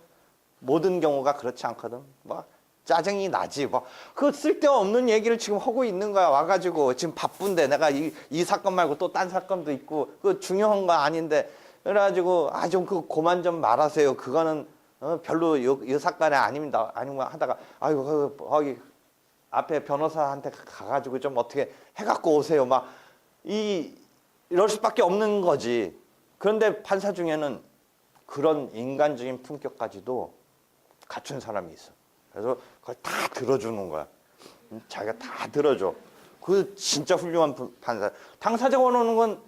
모든 경우가 그렇지 않거든. 뭐 짜증이 나지. 뭐 그 쓸데없는 얘기를 지금 하고 있는 거야. 와가지고 지금 바쁜데 내가 이 사건 말고 또 딴 사건도 있고 그 중요한 거 아닌데 그래가지고 좀 그만 좀 말하세요. 그거는 별로 이 사건이 아닙니다. 아니면 하다가 아이고 거기 앞에 변호사한테 가가지고 좀 어떻게 해갖고 오세요. 막 이럴 수밖에 없는 거지. 그런데 판사 중에는 그런 인간적인 품격까지도 갖춘 사람이 있어. 그래서 그걸 다 들어주는 거야. 자기가 다 들어줘. 그 진짜 훌륭한 판사. 당사자가 원하는 건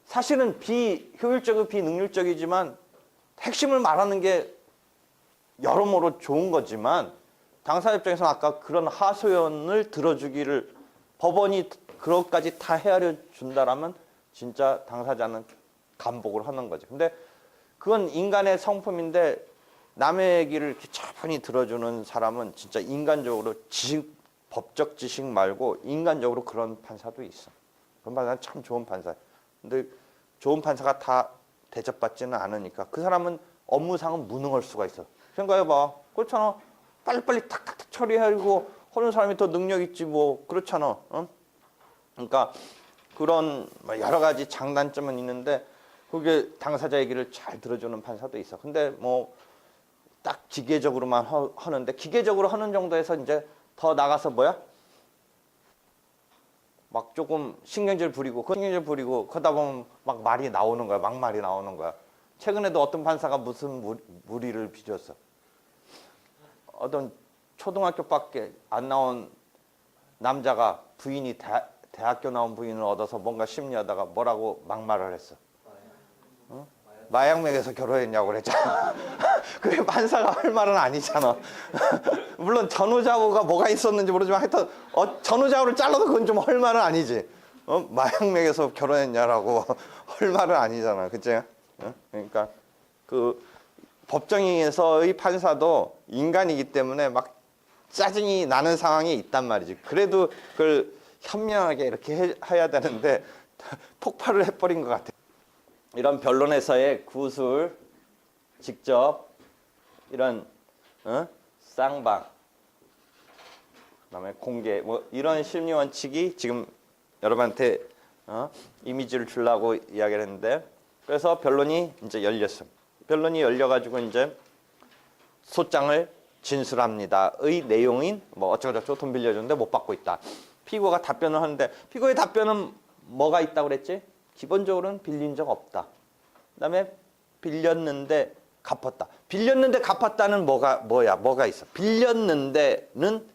사실은 비효율적이고 비능률적이지만 핵심을 말하는 게 여러모로 좋은 거지만 당사자 입장에서는 아까 그런 하소연을 들어주기를 법원이 그것까지 다 헤아려 준다라면 진짜 당사자는 감복을 하는 거죠. 근데 그건 인간의 성품인데 남의 얘기를 이렇게 차분히 들어주는 사람은 진짜 인간적으로 법적 지식 말고 인간적으로 그런 판사도 있어. 그런 판사는 참 좋은 판사야. 근데 좋은 판사가 다 대접받지는 않으니까 그 사람은 업무상은 무능할 수가 있어. 생각해봐. 그렇잖아. 빨리빨리 탁탁탁 처리하고 하는 사람이 더 능력 있지 뭐. 그렇잖아. 어? 그러니까 그런 여러 가지 장단점은 있는데 그게 당사자 얘기를 잘 들어주는 판사도 있어. 근데 뭐 딱 기계적으로만 하는데 기계적으로 하는 정도에서 이제 더 나가서 뭐야? 막 조금 신경질 부리고 그러다 보면 막 말이 나오는 거야. 막말이 나오는 거야. 최근에도 어떤 판사가 무슨 무리를 빚었어. 어떤 초등학교밖에 안 나온 남자가 부인이 대학교 나온 부인을 얻어서 뭔가 심리하다가 뭐라고 막말을 했어. 어? 마약 먹여서 결혼했냐고 그랬잖아. 그게 판사가 할 말은 아니잖아. 물론 전후좌우가 뭐가 있었는지 모르지만 하여튼 전후좌우를 잘라도 그건 좀 할 말은 아니지. 마약 먹여서 결혼했냐라고 할 말은 아니잖아. 그치? 그러니까 그 법정에서의 판사도 인간이기 때문에 막 짜증이 나는 상황이 있단 말이지. 그래도 그걸 현명하게 이렇게 해야 되는데 폭발을 해버린 것 같아. 이런 변론에서의 구술, 직접 이런 쌍방, 그다음에 공개 뭐 이런 심리 원칙이 지금 여러분한테 이미지를 주려고 이야기를 했는데 그래서 변론이 이제 열렸어. 변론이 열려가지고 이제 소장을 진술합니다의 내용인 뭐 어쩌고저쩌고 돈 빌려줬는데 못 받고 있다. 피고가 답변을 하는데 피고의 답변은 뭐가 있다고 그랬지? 기본적으로는 빌린 적 없다. 그다음에 빌렸는데 갚았다. 빌렸는데 갚았다는 뭐가 있어? 빌렸는데는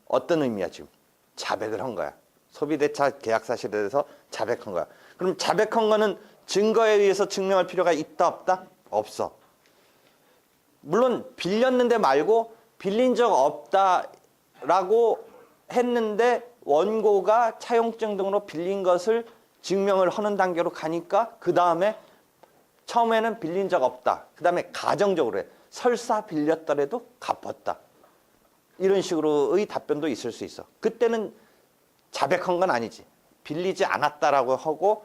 어떤 의미야 지금? 자백을 한 거야. 소비대차 계약 사실에 대해서 자백한 거야. 그럼 자백한 거는 증거에 의해서 증명할 필요가 있다 없다? 없어. 물론 빌렸는데 말고 빌린 적 없다라고 했는데 원고가 차용증 등으로 빌린 것을 증명을 하는 단계로 가니까 그 다음에 처음에는 빌린 적 없다. 그 다음에 가정적으로 해. 설사 빌렸더라도 갚았다. 이런 식으로의 답변도 있을 수 있어. 그때는 자백한 건 아니지. 빌리지 않았다라고 하고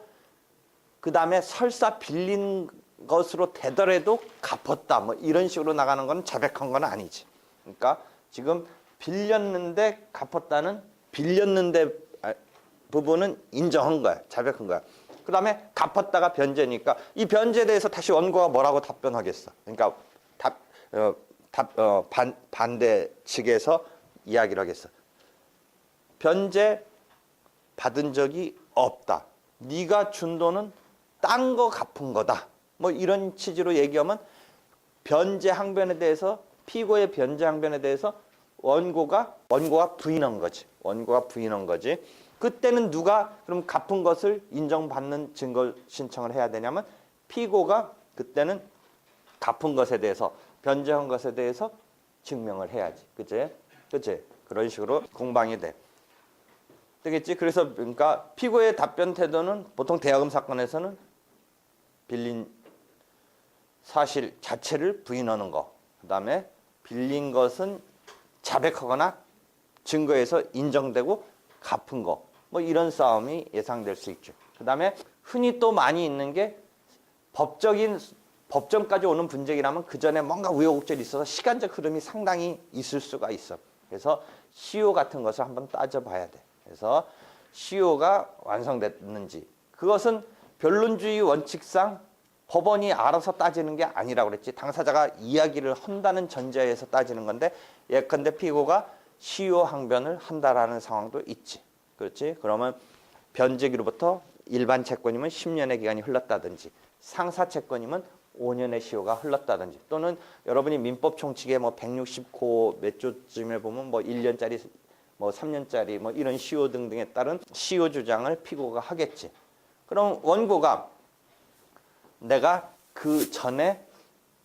그 다음에 설사 빌린 것으로 되더라도 갚았다. 뭐 이런 식으로 나가는 건 자백한 건 아니지. 그러니까 지금 빌렸는데 갚았다는 빌렸는데 부분은 인정한 거야. 자백한 거야. 그 다음에 갚았다가 변제니까 이 변제에 대해서 다시 원고가 뭐라고 답변하겠어. 그러니까 반대 측에서 이야기를 하겠어. 변제 받은 적이 없다. 네가 준 돈은 딴 거 갚은 거다. 뭐 이런 취지로 얘기하면 변제 항변에 대해서 피고의 변제 항변에 대해서 원고가 부인한 거지. 원고가 부인한 거지. 그때는 누가 그럼 갚은 것을 인정받는 증거 신청을 해야 되냐면 피고가 그때는 갚은 것에 대해서 변제한 것에 대해서 증명을 해야지. 그치? 그치? 그런 식으로 공방이 돼. 되겠지? 그래서 그러니까 피고의 답변 태도는 보통 대여금 사건에서는 빌린 사실 자체를 부인하는 거. 그다음에 빌린 것은 자백하거나 증거에서 인정되고 갚은 거. 뭐 이런 싸움이 예상될 수 있죠. 그다음에 흔히 또 많이 있는 게 법정까지 오는 분쟁이라면 그 전에 뭔가 우여곡절이 있어서 시간적 흐름이 상당히 있을 수가 있어. 그래서 시효 같은 것을 한번 따져봐야 돼. 그래서 시효가 완성됐는지 그것은 변론주의 원칙상 법원이 알아서 따지는 게 아니라고 그랬지. 당사자가 이야기를 한다는 전제에서 따지는 건데 예컨대 피고가 시효 항변을 한다라는 상황도 있지. 그렇지? 그러면 변제기로부터 일반 채권이면 10년의 기간이 흘렀다든지 상사 채권이면 5년의 시효가 흘렀다든지 또는 여러분이 민법 총칙에 뭐 160호 몇 조쯤에 보면 뭐 1년짜리 뭐 3년짜리 뭐 이런 시효 등등에 따른 시효 주장을 피고가 하겠지. 그럼 원고가 내가 그 전에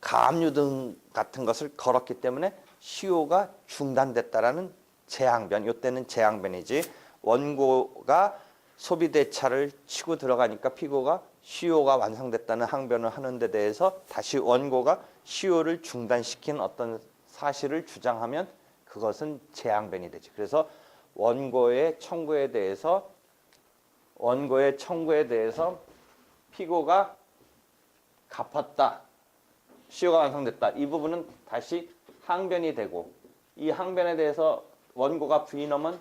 가압류 등 같은 것을 걸었기 때문에 시효가 중단됐다라는 재항변. 이때는 재항변이지. 원고가 소비대차를 치고 들어가니까 피고가 시효가 완성됐다는 항변을 하는 데 대해서 다시 원고가 시효를 중단시킨 어떤 사실을 주장하면 그것은 재항변이 되지. 그래서 원고의 청구에 대해서 피고가 갚았다. 시효가 완성됐다. 이 부분은 다시 항변이 되고, 이 항변에 대해서 원고가 부인하면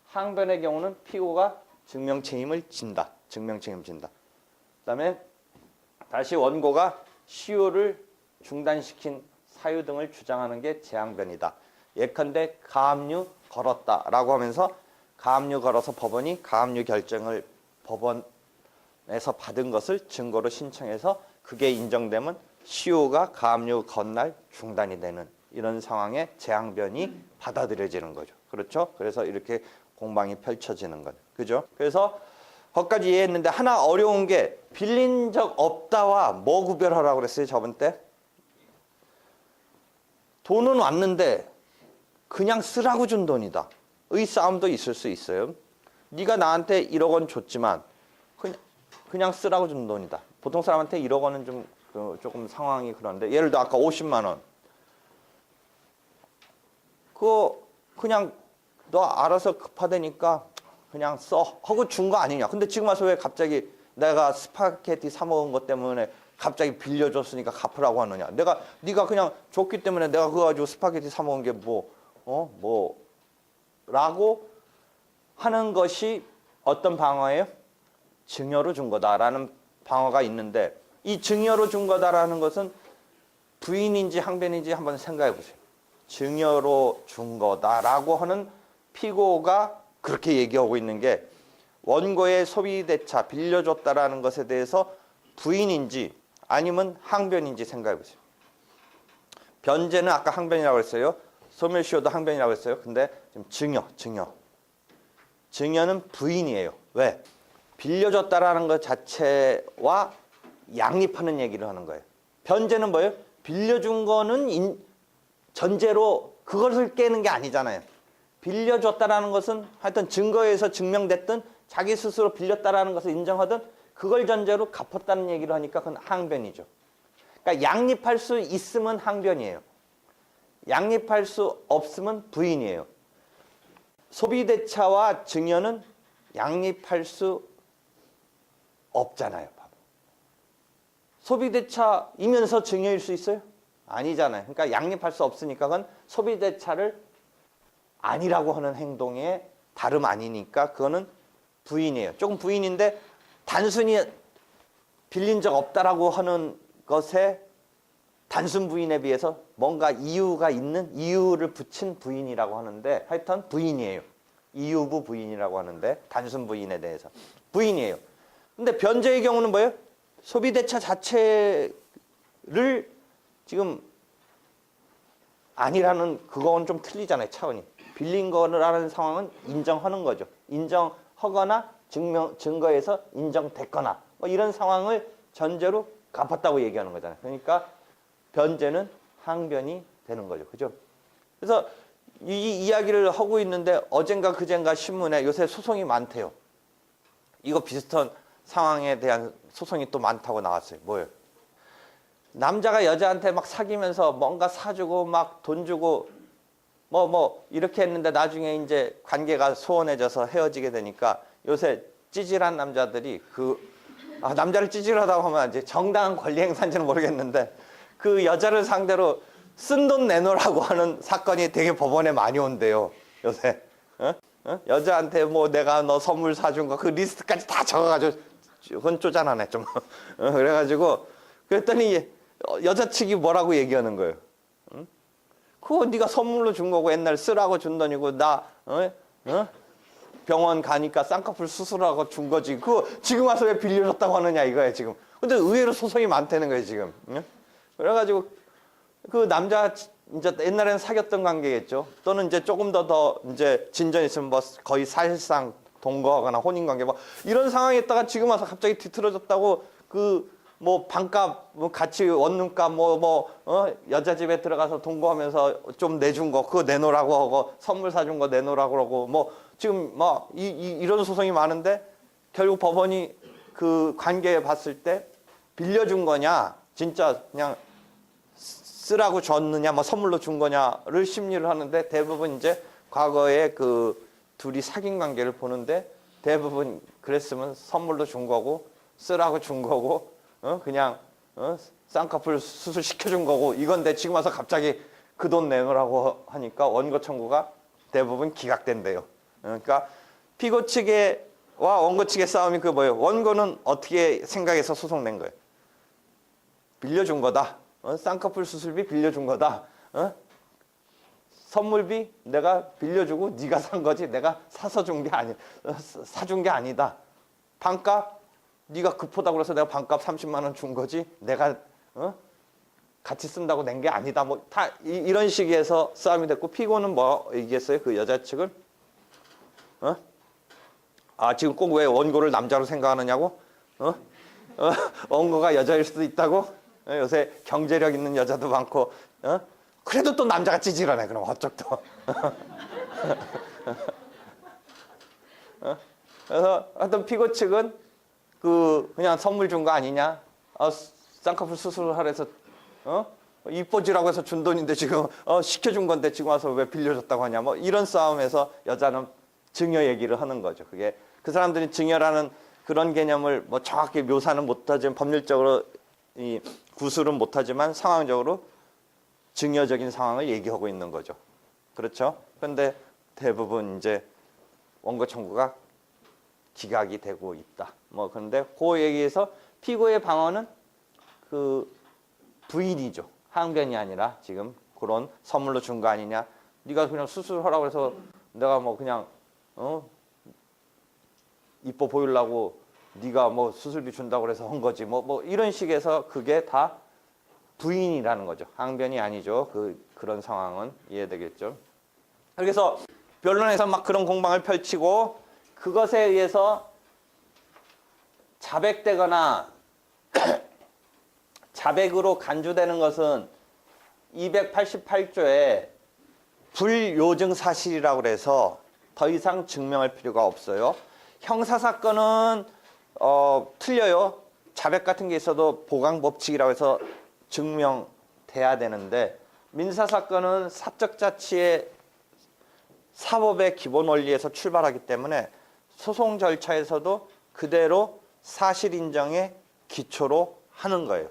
항변의 경우는 피고가 증명책임을 진다. 증명책임 진다. 그다음에 다시 원고가 시효를 중단시킨 사유 등을 주장하는 게 재항변이다. 예컨대 가압류 걸었다라고 하면서 가압류 걸어서 법원이 가압류 결정을 법원에서 받은 것을 증거로 신청해서 그게 인정되면 시효가 가압류 건날 중단이 되는 이런 상황에 재항변이 받아들여지는 거죠. 그렇죠? 그래서 이렇게 공방이 펼쳐지는 거죠. 그죠? 그래서 거기까지 이해했는데 하나 어려운 게 빌린 적 없다와 뭐 구별하라고 그랬어요? 저번 때? 돈은 왔는데 그냥 쓰라고 준 돈이다. 의 싸움도 있을 수 있어요. 네가 나한테 1억 원 줬지만 그냥 쓰라고 준 돈이다. 보통 사람한테 1억 원은 조금 상황이 그런데 예를 들어 아까 50만 원. 그거 그냥 너 알아서 급하다니까 그냥 써 하고 준 거 아니냐. 근데 지금 와서 왜 갑자기 내가 스파게티 사 먹은 것 때문에 갑자기 빌려줬으니까 갚으라고 하느냐. 네가 그냥 줬기 때문에 내가 그거 가지고 스파게티 사 먹은 게 라고 하는 것이 어떤 방어예요? 증여로 준 거다라는 방어가 있는데 이 증여로 준 거다라는 것은 부인인지 항변인지 한번 생각해 보세요. 증여로 준 거다라고 하는 피고가 그렇게 얘기하고 있는 게 원고의 소비대차 빌려줬다라는 것에 대해서 부인인지 아니면 항변인지 생각해 보세요. 변제는 아까 항변이라고 했어요. 소멸시효도 항변이라고 했어요. 근데 지금 증여는 부인이에요. 왜? 빌려줬다라는 것 자체와 양립하는 얘기를 하는 거예요. 변제는 뭐예요? 빌려준 거는 전제로 그것을 깨는 게 아니잖아요. 빌려줬다라는 것은 하여튼 증거에서 증명됐든 자기 스스로 빌렸다라는 것을 인정하든 그걸 전제로 갚았다는 얘기를 하니까 그건 항변이죠. 그러니까 양립할 수 있으면 항변이에요. 양립할 수 없으면 부인이에요. 소비대차와 증여는 양립할 수 없잖아요. 소비대차이면서 증여일 수 있어요? 아니잖아요. 그러니까 양립할 수 없으니까 그건 소비대차를 아니라고 하는 행동의 다름 아니니까 그거는 부인이에요. 조금 부인인데 단순히 빌린 적 없다라고 하는 것에 단순 부인에 비해서 뭔가 이유가 있는 이유를 붙인 부인이라고 하는데 하여튼 부인이에요. 이유부 부인이라고 하는데 단순 부인에 대해서 부인이에요. 근데 변제의 경우는 뭐예요? 소비대차 자체를 지금 아니라는 그건 좀 틀리잖아요. 차원이. 빌린 거라는 상황은 인정하는 거죠. 인정하거나 증거에서 인정됐거나 뭐 이런 상황을 전제로 갚았다고 얘기하는 거잖아요. 그러니까 변제는 항변이 되는 거죠. 그죠? 그래서 이 이야기를 하고 있는데 어젠가 그젠가 신문에 요새 소송이 많대요. 이거 비슷한 상황에 대한 소송이 또 많다고 나왔어요. 뭐예요? 남자가 여자한테 막 사귀면서 뭔가 사주고 막 돈 주고 이렇게 했는데 나중에 이제 관계가 소원해져서 헤어지게 되니까 요새 찌질한 남자들이 남자를 찌질하다고 하면 이제 정당한 권리 행사인지는 모르겠는데 그 여자를 상대로 쓴 돈 내놓으라고 하는 사건이 되게 법원에 많이 온대요. 요새. 여자한테 내가 너 선물 사준 거 그 리스트까지 다 적어가지고 그건 쪼잔하네 좀. 그래가지고 그랬더니 여자 측이 뭐라고 얘기하는 거예요. 그거 네가 선물로 준 거고 옛날 쓰라고 준 돈이고 나 병원 가니까 쌍꺼풀 수술하고 준 거지. 그거 지금 와서 왜 빌려줬다고 하느냐 이거예요 지금. 근데 의외로 소송이 많다는 거예요 지금. 그래가지고 그 남자 이제 옛날에는 사귀었던 관계겠죠. 또는 이제 조금 더 이제 진전 있으면 거의 사실상 동거하거나 혼인 관계 이런 상황에 있다가 지금 와서 갑자기 뒤틀어졌다고 그 뭐 반값, 뭐 같이 원룸값, 여자 집에 들어가서 동거하면서 좀 내준 거 그거 내놓으라고 하고 선물 사준 거 내놓으라고 하고 뭐 지금 막 이런 소송이 많은데 결국 법원이 그 관계에 봤을 때 빌려준 거냐 진짜 그냥 쓰라고 줬느냐 뭐 선물로 준 거냐를 심리를 하는데 대부분 이제 과거에 그 둘이 사귄 관계를 보는데 대부분 그랬으면 선물로 준 거고 쓰라고 준 거고 그냥 쌍꺼풀 수술 시켜준 거고 이건데 지금 와서 갑자기 그 돈 내놓으라고 하니까 원고 청구가 대부분 기각된대요. 그러니까 피고 측와 원고 측의 싸움이 그 뭐예요? 원고는 어떻게 생각해서 소송 낸 거예요? 빌려준 거다. 쌍꺼풀 수술비 빌려준 거다. 선물비 내가 빌려주고 네가 산 거지 내가 사서 준 게 아니 사준 게 아니다. 반값 네가 급하다고 그래서 내가 반값 30만 원 준 거지 내가 같이 쓴다고 낸 게 아니다. 뭐 다 이런 식에서 싸움이 됐고 피고는 뭐 얘기했어요? 그 여자 측은 지금 꼭 왜 원고를 남자로 생각하느냐고? 원고가 여자일 수도 있다고? 요새 경제력 있는 여자도 많고 그래도 또 남자가 찌질하네. 그럼 어쩌고 그래서 하여튼 피고 측은 그냥 선물 준 거 아니냐? 쌍꺼풀 수술을 하래서 이뻐지라고 해서 준 돈인데 지금 시켜준 건데 지금 와서 왜 빌려줬다고 하냐? 뭐 이런 싸움에서 여자는 증여 얘기를 하는 거죠. 그게 그 사람들이 증여라는 그런 개념을 뭐 정확히 묘사는 못하지만 법률적으로 이 구술은 못하지만 상황적으로 증여적인 상황을 얘기하고 있는 거죠. 그렇죠? 그런데 대부분 이제 원고 청구가 기각이 되고 있다. 뭐 그런데 그 얘기에서 피고의 방어는 그 부인이죠. 항변이 아니라 지금 그런 선물로 준 거 아니냐. 네가 그냥 수술하라고 해서 내가 뭐 그냥 이뻐 보이려고 네가 뭐 수술비 준다고 해서 한 거지. 뭐 이런 식에서 그게 다 부인이라는 거죠. 항변이 아니죠. 그런 상황은 이해되겠죠. 그래서 변론에서 막 그런 공방을 펼치고 그것에 의해서 자백되거나 자백으로 간주되는 것은 288조에 불요증 사실이라고 그래서 더 이상 증명할 필요가 없어요. 형사사건은 틀려요. 자백 같은 게 있어도 보강법칙이라고 해서 증명돼야 되는데 민사사건은 사적자치의 사법의 기본 원리에서 출발하기 때문에 소송 절차에서도 그대로 사실 인정의 기초로 하는 거예요.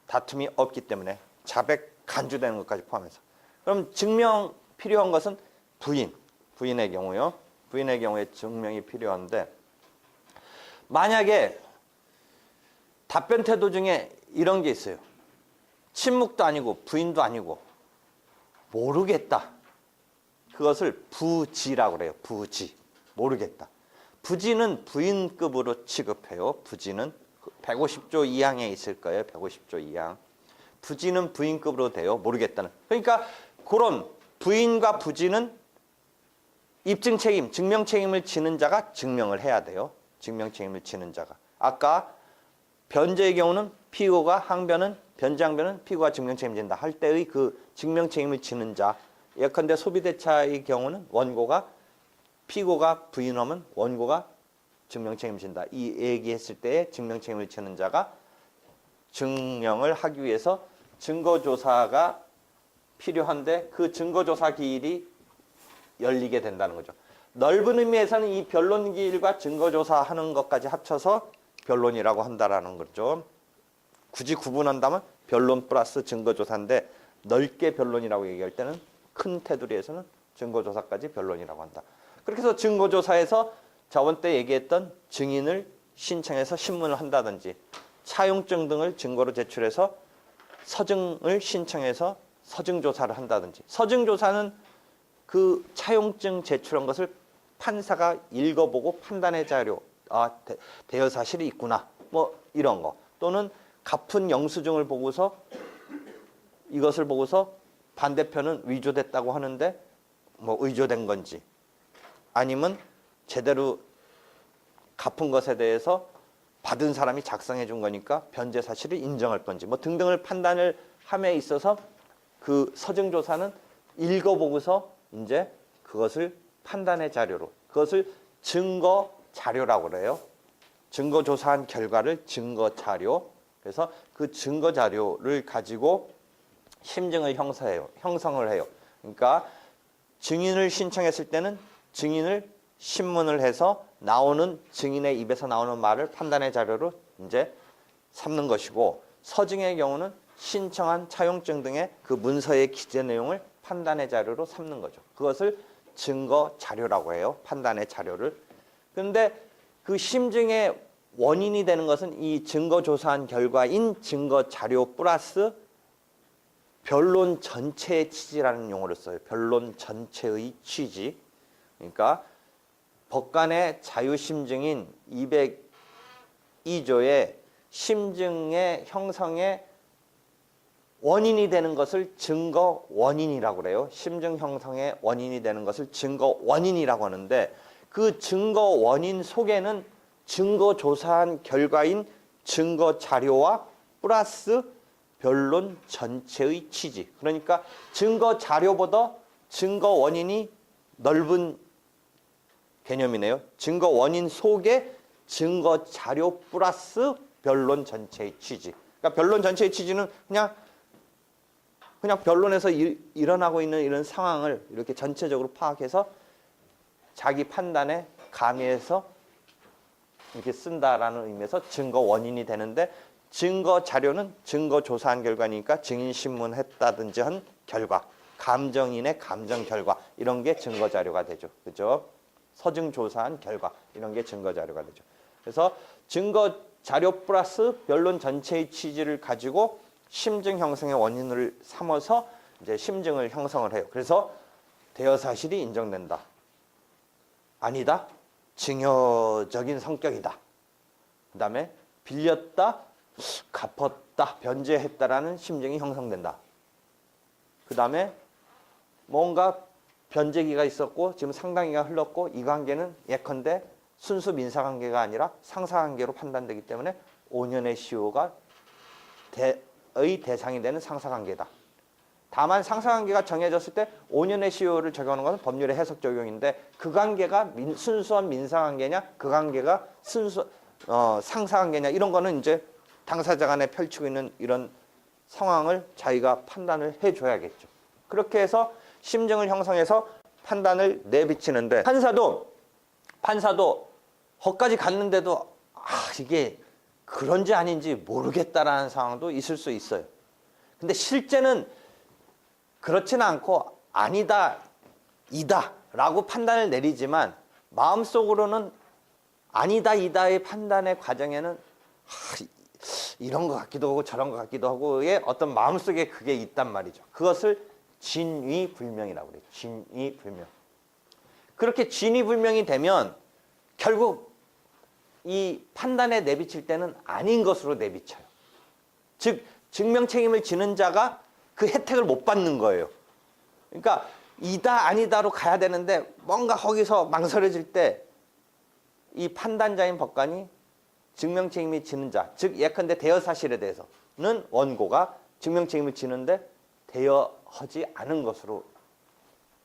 다툼이 없기 때문에 자백 간주되는 것까지 포함해서. 그럼 증명 필요한 것은 부인의 경우요. 부인의 경우에 증명이 필요한데 만약에 답변 태도 중에 이런 게 있어요. 친묵도 아니고 부인도 아니고 모르겠다. 그것을 부지라고 그래요. 부지. 모르겠다. 부지는 부인급으로 취급해요. 부지는 150조 2항에 있을 거예요. 150조 2항. 부지는 부인급으로 돼요. 모르겠다는. 그러니까 그런 부인과 부지는 입증 책임, 증명 책임을 지는 자가 증명을 해야 돼요. 증명 책임을 지는 자가. 아까 변제의 경우는 피고가 항변은 변제 항변은 피고가 증명 책임진다 할 때의 그 증명 책임을 지는 자. 예컨대 소비대차의 경우는 원고가 피고가 부인하면 원고가 증명 책임진다. 이 얘기했을 때의 증명 책임을 지는 자가 증명을 하기 위해서 증거조사가 필요한데 그 증거조사 기일이 열리게 된다는 거죠. 넓은 의미에서는 이 변론 기일과 증거조사하는 것까지 합쳐서 변론이라고 한다라는 거죠. 굳이 구분한다면 변론 플러스 증거조사인데 넓게 변론이라고 얘기할 때는 큰 테두리에서는 증거조사까지 변론이라고 한다. 그렇게 해서 증거조사에서 저번 때 얘기했던 증인을 신청해서 신문을 한다든지 차용증 등을 증거로 제출해서 서증을 신청해서 서증조사를 한다든지 서증조사는 그 차용증 제출한 것을 판사가 읽어보고 판단의 자료, 대여 사실이 있구나 뭐 이런 거 또는 갚은 영수증을 보고서 이것을 보고서 반대편은 위조됐다고 하는데 뭐 의조된 건지 아니면 제대로 갚은 것에 대해서 받은 사람이 작성해 준 거니까 변제 사실을 인정할 건지 뭐 등등을 판단을 함에 있어서 그 서증조사는 읽어보고서 이제 그것을 판단의 자료로, 그것을 증거 자료라고 그래요. 증거 조사한 결과를 증거 자료. 그래서 그 증거 자료를 가지고 심증을 형성을 해요. 그러니까 증인을 신청했을 때는 증인을 신문을 해서 나오는 증인의 입에서 나오는 말을 판단의 자료로 이제 삼는 것이고, 서증의 경우는 신청한 차용증 등의 그 문서의 기재 내용을 판단의 자료로 삼는 거죠. 그것을 증거 자료라고 해요. 판단의 자료를. 그런데 그 심증의 원인이 되는 것은 이 증거 조사한 결과인 증거 자료 플러스 변론 전체의 취지라는 용어를 써요. 변론 전체의 취지. 그러니까 법관의 자유심증인 202조의 심증의 형성의 원인이 되는 것을 증거 원인이라고 그래요. 심증 형성의 원인이 되는 것을 증거 원인이라고 하는데, 그 증거 원인 속에는 증거 조사한 결과인 증거 자료와 플러스 변론 전체의 취지. 그러니까 증거 자료보다 증거 원인이 넓은 개념이네요. 증거 원인 속에 증거 자료 플러스 변론 전체의 취지. 그러니까 변론 전체의 취지는 그냥 변론에서 일어나고 있는 이런 상황을 이렇게 전체적으로 파악해서 자기 판단에 가미해서 이렇게 쓴다라는 의미에서 증거 원인이 되는데, 증거 자료는 증거 조사한 결과니까 증인 신문했다든지 한 결과, 감정인의 감정 결과, 이런 게 증거 자료가 되죠. 그죠? 서증 조사한 결과, 이런 게 증거 자료가 되죠. 그래서 증거 자료 플러스 변론 전체의 취지를 가지고 심증 형성의 원인을 삼아서 이제 심증을 형성을 해요. 그래서 대여 사실이 인정된다. 아니다. 증여적인 성격이다. 그 다음에 빌렸다, 갚았다, 변제했다라는 심증이 형성된다. 그 다음에 뭔가 변제기가 있었고 지금 상당기가 흘렀고 이 관계는 예컨대 순수 민사관계가 아니라 상사관계로 판단되기 때문에 5년의 시효가 의 대상이 되는 상사관계다. 다만 상사관계가 정해졌을 때 5년의 시효를 적용하는 것은 법률의 해석 적용인데, 그 관계가 순수한 민사관계냐, 그 관계가 상사관계냐, 이런 거는 이제 당사자 간에 펼치고 있는 이런 상황을 자기가 판단을 해줘야겠죠. 그렇게 해서 심증을 형성해서 판단을 내비치는데, 판사도 허까지 갔는데도 이게 그런지 아닌지 모르겠다라는 상황도 있을 수 있어요. 근데 실제는 그렇지는 않고 아니다, 이다 라고 판단을 내리지만 마음속으로는 아니다, 이다의 판단의 과정에는 이런 것 같기도 하고 저런 것 같기도 하고의 어떤 마음속에 그게 있단 말이죠. 그것을 진위불명이라고 그래요. 진위불명. 그렇게 진위불명이 되면 결국 이 판단에 내비칠 때는 아닌 것으로 내비쳐요. 즉 증명 책임을 지는 자가 그 혜택을 못 받는 거예요. 그러니까 이다 아니다로 가야 되는데 뭔가 거기서 망설여질 때 이 판단자인 법관이 증명 책임이 지는 자, 즉 예컨대 대여 사실에 대해서는 원고가 증명 책임을 지는데 대여하지 않은 것으로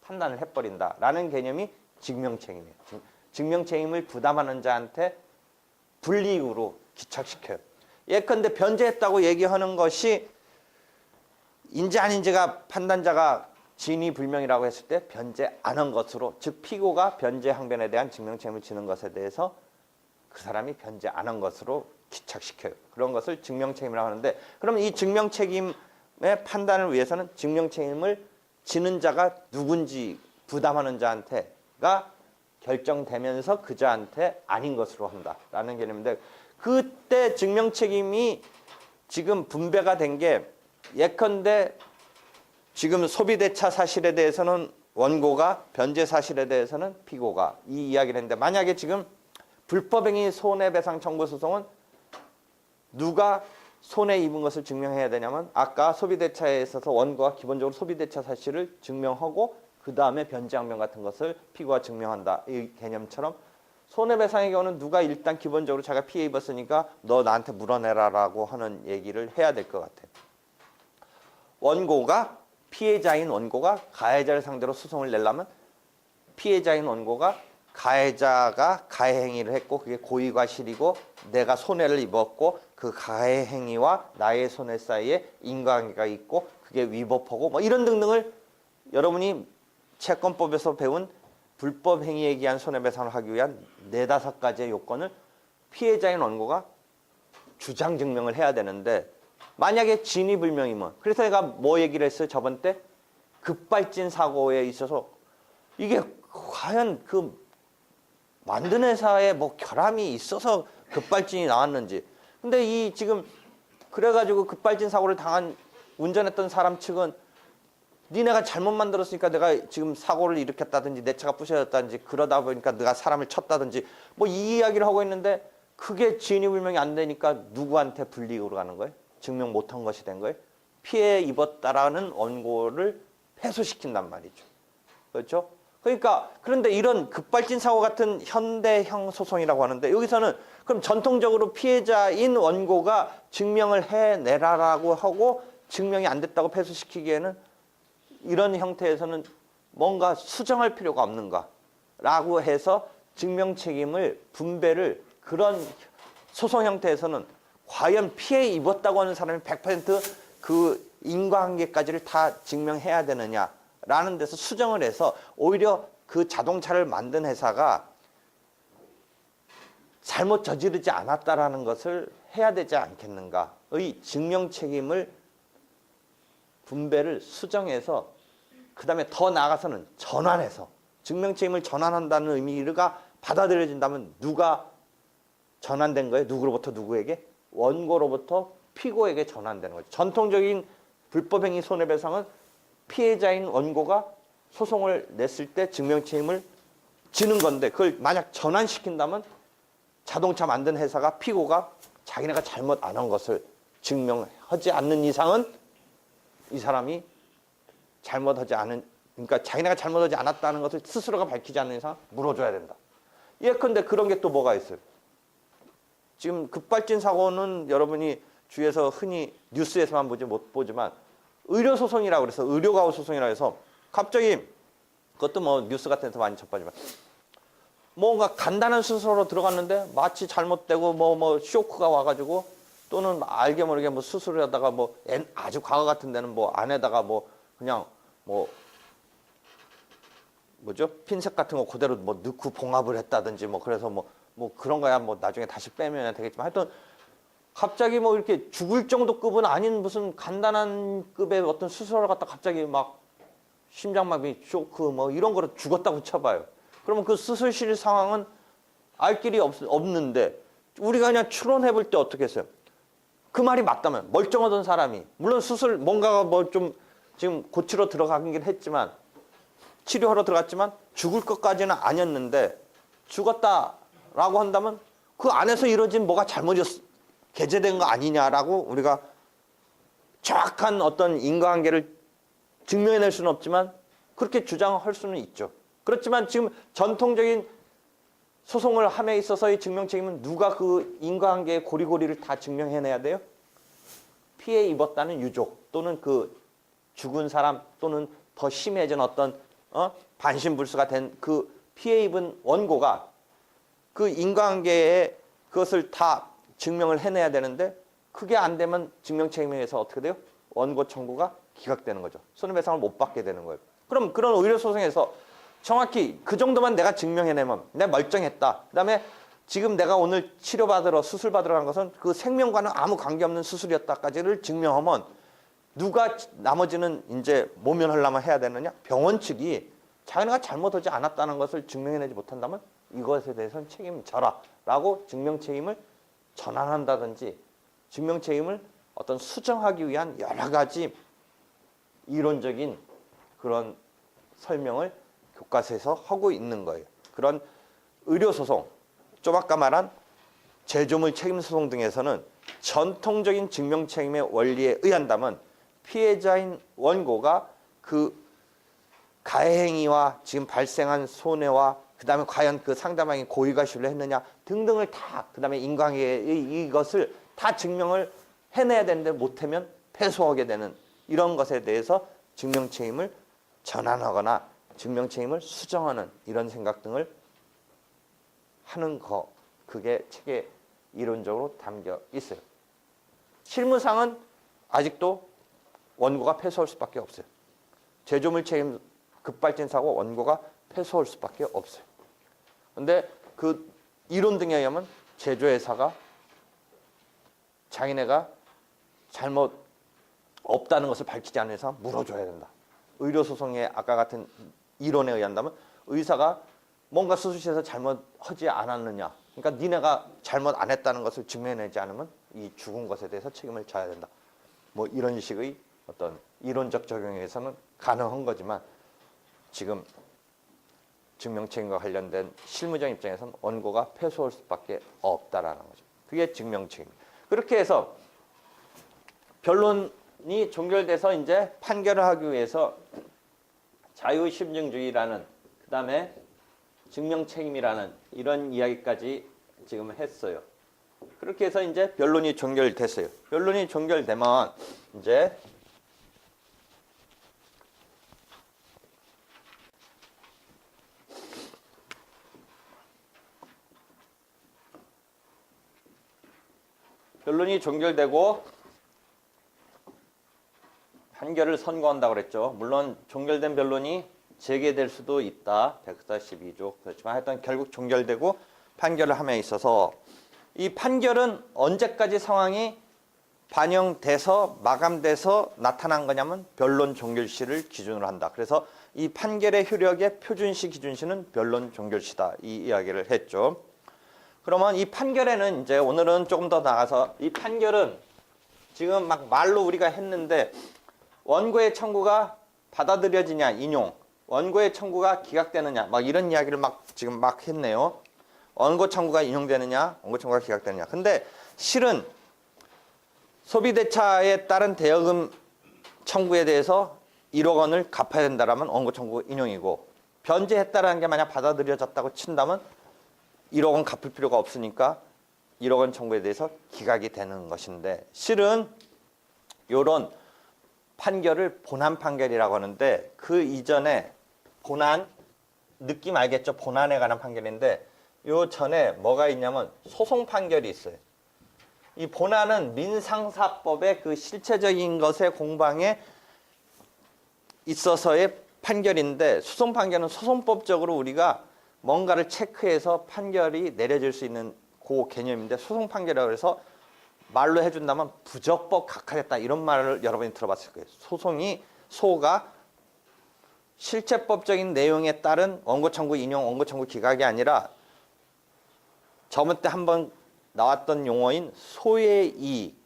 판단을 해버린다라는 개념이 증명 책임이에요. 증명 책임을 부담하는 자한테 불이익으로 기착시켜요. 예컨대 변제했다고 얘기하는 것이 인지 아닌지가 판단자가 진위불명이라고 했을 때 변제 안 한 것으로, 즉 피고가 변제 항변에 대한 증명 책임을 지는 것에 대해서 그 사람이 변제 안 한 것으로 기착시켜요. 그런 것을 증명 책임이라고 하는데, 그럼 이 증명 책임의 판단을 위해서는 증명 책임을 지는 자가 누군지 부담하는 자한테가 결정되면서 그 자한테 아닌 것으로 한다라는 개념인데, 그때 증명 책임이 지금 분배가 된 게 예컨대 지금 소비대차 사실에 대해서는 원고가, 변제 사실에 대해서는 피고가, 이 이야기를 했는데, 만약에 지금 불법행위 손해배상 청구 소송은 누가 손해 입은 것을 증명해야 되냐면, 아까 소비대차에 있어서 원고가 기본적으로 소비대차 사실을 증명하고 그 다음에 변제항변 같은 것을 피고가 증명한다, 이 개념처럼 손해배상의 경우는 누가 일단 기본적으로 자기가 피해 입었으니까 너 나한테 물어내라라고 하는 얘기를 해야 될 것 같아요. 원고가 피해자인 원고가 가해자를 상대로 소송을 내려면 피해자인 원고가 가해자가 가해 행위를 했고 그게 고의과실이고 내가 손해를 입었고 그 가해 행위와 나의 손해 사이에 인과관계가 있고 그게 위법하고 뭐 이런 등등을 여러분이 채권법에서 배운 불법 행위에 의한 손해배상을 하기 위한 4-5가지의 요건을 피해자인 원고가 주장 증명을 해야 되는데 만약에 진위불명이면 그래서 내가 뭐 얘기를 했어요 저번 때 급발진 사고에 있어서 이게 과연 그 만든 회사에 뭐 결함이 있어서 급발진이 나왔는지 근데 이 지금 그래가지고 급발진 사고를 당한 운전했던 사람 측은 니네가 잘못 만들었으니까 내가 지금 사고를 일으켰다든지 내 차가 부셔졌다든지 그러다 보니까 내가 사람을 쳤다든지 뭐 이 이야기를 하고 있는데 그게 진위불명이 안 되니까 누구한테 불이익으로 가는 거예요? 증명 못한 것이 된 거예요? 피해 입었다라는 원고를 패소시킨단 말이죠. 그렇죠? 그러니까 그런데 이런 급발진 사고 같은 현대형 소송이라고 하는데 여기서는 그럼 전통적으로 피해자인 원고가 증명을 해내라라고 하고 증명이 안 됐다고 패소시키기에는 이런 형태에서는 뭔가 수정할 필요가 없는가라고 해서 증명 책임을 분배를 그런 소송 형태에서는 과연 피해 입었다고 하는 사람이 100%그 인과관계까지를 다 증명해야 되느냐라는 데서 수정을 해서 오히려 그 자동차를 만든 회사가 잘못 저지르지 않았다라는 것을 해야 되지 않겠는가의 증명 책임을 분배를 수정해서 그 다음에 더 나아가서는 전환해서 증명 책임을 전환한다는 의미가 받아들여진다면 누가 전환된 거예요? 누구로부터 누구에게? 원고로부터 피고에게 전환되는 거죠. 전통적인 불법행위 손해배상은 피해자인 원고가 소송을 냈을 때 증명 책임을 지는 건데 그걸 만약 전환시킨다면 자동차 만든 회사가 피고가 자기네가 잘못 안 한 것을 증명하지 않는 이상은 이 사람이 잘못하지 않은 그러니까 자기네가 잘못하지 않았다는 것을 스스로가 밝히지 않는 이상 물어줘야 된다. 예컨대 그런 게 또 뭐가 있어요. 지금 급발진 사고는 여러분이 주위에서 흔히 뉴스에서만 보지 못 보지만 의료소송이라고 그래서 의료가호 소송이라고 해서 갑자기 그것도 뭐 뉴스 같은 데서 많이 접하지만 뭔가 간단한 수술로 들어갔는데 마치 잘못되고 뭐 쇼크가 와가지고 또는 알게 모르게 뭐 수술을 하다가 뭐 아주 과거 같은 데는 뭐 안에다가 뭐 그냥 뭐 뭐죠 핀셋 같은 거 그대로 뭐 넣고 봉합을 했다든지 뭐 그래서 뭐 그런 거야 뭐 나중에 다시 빼면 되겠지만 하여튼 갑자기 뭐 이렇게 죽을 정도 급은 아닌 무슨 간단한 급의 어떤 수술을 갖다 갑자기 막 심장마비 쇼크 뭐 이런 거로 죽었다고 쳐봐요. 그러면 그 수술실 상황은 알 길이 없는데 우리가 그냥 추론해 볼 때 어떻게 했어요? 그 말이 맞다면 멀쩡하던 사람이 물론 수술 뭔가가 뭐 좀 지금 고치러 들어가긴 했지만 치료하러 들어갔지만 죽을 것까지는 아니었는데 죽었다라고 한다면 그 안에서 이루어진 뭐가 개재된 거 아니냐라고 우리가 정확한 어떤 인과관계를 증명해낼 수는 없지만 그렇게 주장할 수는 있죠. 그렇지만 지금 전통적인 소송을 함에 있어서의 증명 책임은 누가 그 인과관계의 고리고리를 다 증명해내야 돼요? 피해 입었다는 유족 또는 그 죽은 사람 또는 더 심해진 어떤 반신불수가 된 그 피해 입은 원고가 그 인과관계에 그것을 다 증명을 해내야 되는데 그게 안 되면 증명 책임에 의해서 어떻게 돼요? 원고 청구가 기각되는 거죠. 손해배상을 못 받게 되는 거예요. 그럼 그런 의료소송에서 정확히 그 정도만 내가 증명해내면 내가 멀쩡했다. 그다음에 지금 내가 오늘 치료받으러 수술받으러 간 것은 그 생명과는 아무 관계없는 수술이었다까지를 증명하면 누가 나머지는 이제 모면하려면 해야 되느냐? 병원 측이 자기네가 잘못하지 않았다는 것을 증명해내지 못한다면 이것에 대해서는 책임져라 라고 증명 책임을 전환한다든지 증명 책임을 어떤 수정하기 위한 여러 가지 이론적인 그런 설명을 교과서에서 하고 있는 거예요. 그런 의료소송, 좀 아까 말한 제조물 책임소송 등에서는 전통적인 증명 책임의 원리에 의한다면 피해자인 원고가 그 가해 행위와 지금 발생한 손해와 그다음에 과연 그 상대방이 고의가 신뢰했느냐 등등을 다 그다음에 인과관계의 이것을 다 증명을 해내야 되는데 못하면 패소하게 되는 이런 것에 대해서 증명책임을 전환하거나 증명책임을 수정하는 이런 생각 등을 하는 거 그게 책에 이론적으로 담겨 있어요. 실무상은 아직도 원고가 패소할 수밖에 없어요. 제조물 책임 급발진 사고 원고가 패소할 수밖에 없어요. 근데 그 이론 등에 의하면 제조회사가 자기네가 잘못 없다는 것을 밝히지 않는 이상 물어줘야 된다. 의료소송의 아까 같은 이론에 의한다면 의사가 뭔가 수술실에서 잘못하지 않았느냐. 그러니까 니네가 잘못 안 했다는 것을 증명해내지 않으면 이 죽은 것에 대해서 책임을 져야 된다. 뭐 이런 식의 어떤 이론적 적용에 의해서는 가능한 거지만 지금 증명책임과 관련된 실무적 입장에서는 원고가 패소할 수밖에 없다라는 거죠. 그게 증명책임. 그렇게 해서 변론이 종결돼서 이제 판결을 하기 위해서 자유심증주의라는 그다음에 증명책임이라는 이런 이야기까지 지금 했어요. 그렇게 해서 이제 변론이 종결됐어요. 변론이 종결되면 이제 변론이 종결되고 판결을 선고한다고 그랬죠. 물론 종결된 변론이 재개될 수도 있다. 142조. 그렇지만 하여튼 결국 종결되고 판결을 함에 있어서 이 판결은 언제까지 상황이 반영돼서 마감돼서 나타난 거냐면 변론 종결시를 기준으로 한다. 그래서 이 판결의 효력의 표준시 기준시는 변론 종결시다. 이 이야기를 했죠. 그러면 이 판결에는 이제 오늘은 조금 더 나가서 이 판결은 지금 막 말로 우리가 했는데 원고의 청구가 받아들여지냐 인용, 원고의 청구가 기각되느냐 막 이런 이야기를 막 지금 막 했네요. 원고 청구가 인용되느냐, 원고 청구가 기각되느냐. 근데 실은 소비대차에 따른 대여금 청구에 대해서 1억 원을 갚아야 된다라면 원고 청구 인용이고 변제했다라는 게 만약 받아들여졌다고 친다면 1억 원 갚을 필요가 없으니까 1억 원 청구에 대해서 기각이 되는 것인데 실은 이런 판결을 본안 판결이라고 하는데 그 이전에 본안 느낌 알겠죠? 본안에 관한 판결인데 요 전에 뭐가 있냐면 소송 판결이 있어요. 이 본안은 민상사법의 그 실체적인 것의 공방에 있어서의 판결인데 소송 판결은 소송법적으로 우리가 뭔가를 체크해서 판결이 내려질 수 있는 그 개념인데 소송 판결이라고 해서 말로 해준다면 부적법 각하됐다 이런 말을 여러분이 들어봤을 거예요. 소송이 소가 실체법적인 내용에 따른 원고 청구 인용, 원고 청구 기각이 아니라 저번 때 한번 나왔던 용어인 소의 이익,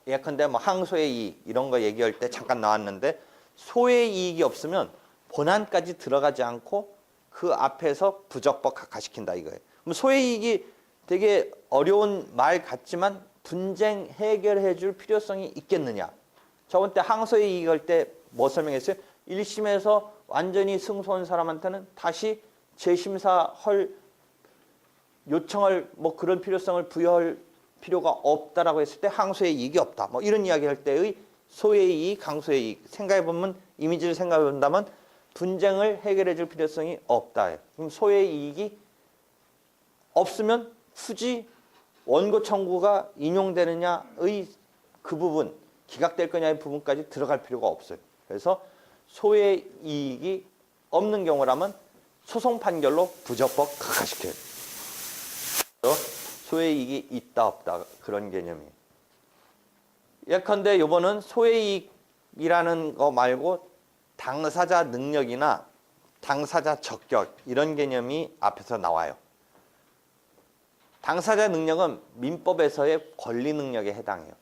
예컨대 뭐 항소의 이익 이런 거 얘기할 때 잠깐 나왔는데 소의 이익이 없으면 본안까지 들어가지 않고 그 앞에서 부적법 각하시킨다 이거예요. 그럼 소의 이익이 되게 어려운 말 같지만 분쟁 해결해 줄 필요성이 있겠느냐. 저번 때 항소의 이익 할 때 뭐 설명했어요? 1심에서 완전히 승소한 사람한테는 다시 재심사할 요청할 뭐 그런 필요성을 부여할 필요가 없다라고 했을 때 항소의 이익이 없다. 뭐 이런 이야기 할 때의 소의 이익, 항소의 이익 생각해 보면 이미지를 생각해 본다면 분쟁을 해결해 줄 필요성이 없다. 그럼 소의 이익이 없으면 굳이 원고 청구가 인용되느냐의 그 부분, 기각될 거냐의 부분까지 들어갈 필요가 없어요. 그래서 소의 이익이 없는 경우라면 소송 판결로 부적법 각하시켜요. 소의 이익이 있다 없다 그런 개념이에요. 예컨대 요번은 소의 이익이라는 거 말고 당사자 능력이나 당사자 적격 이런 개념이 앞에서 나와요. 당사자 능력은 민법에서의 권리 능력에 해당해요.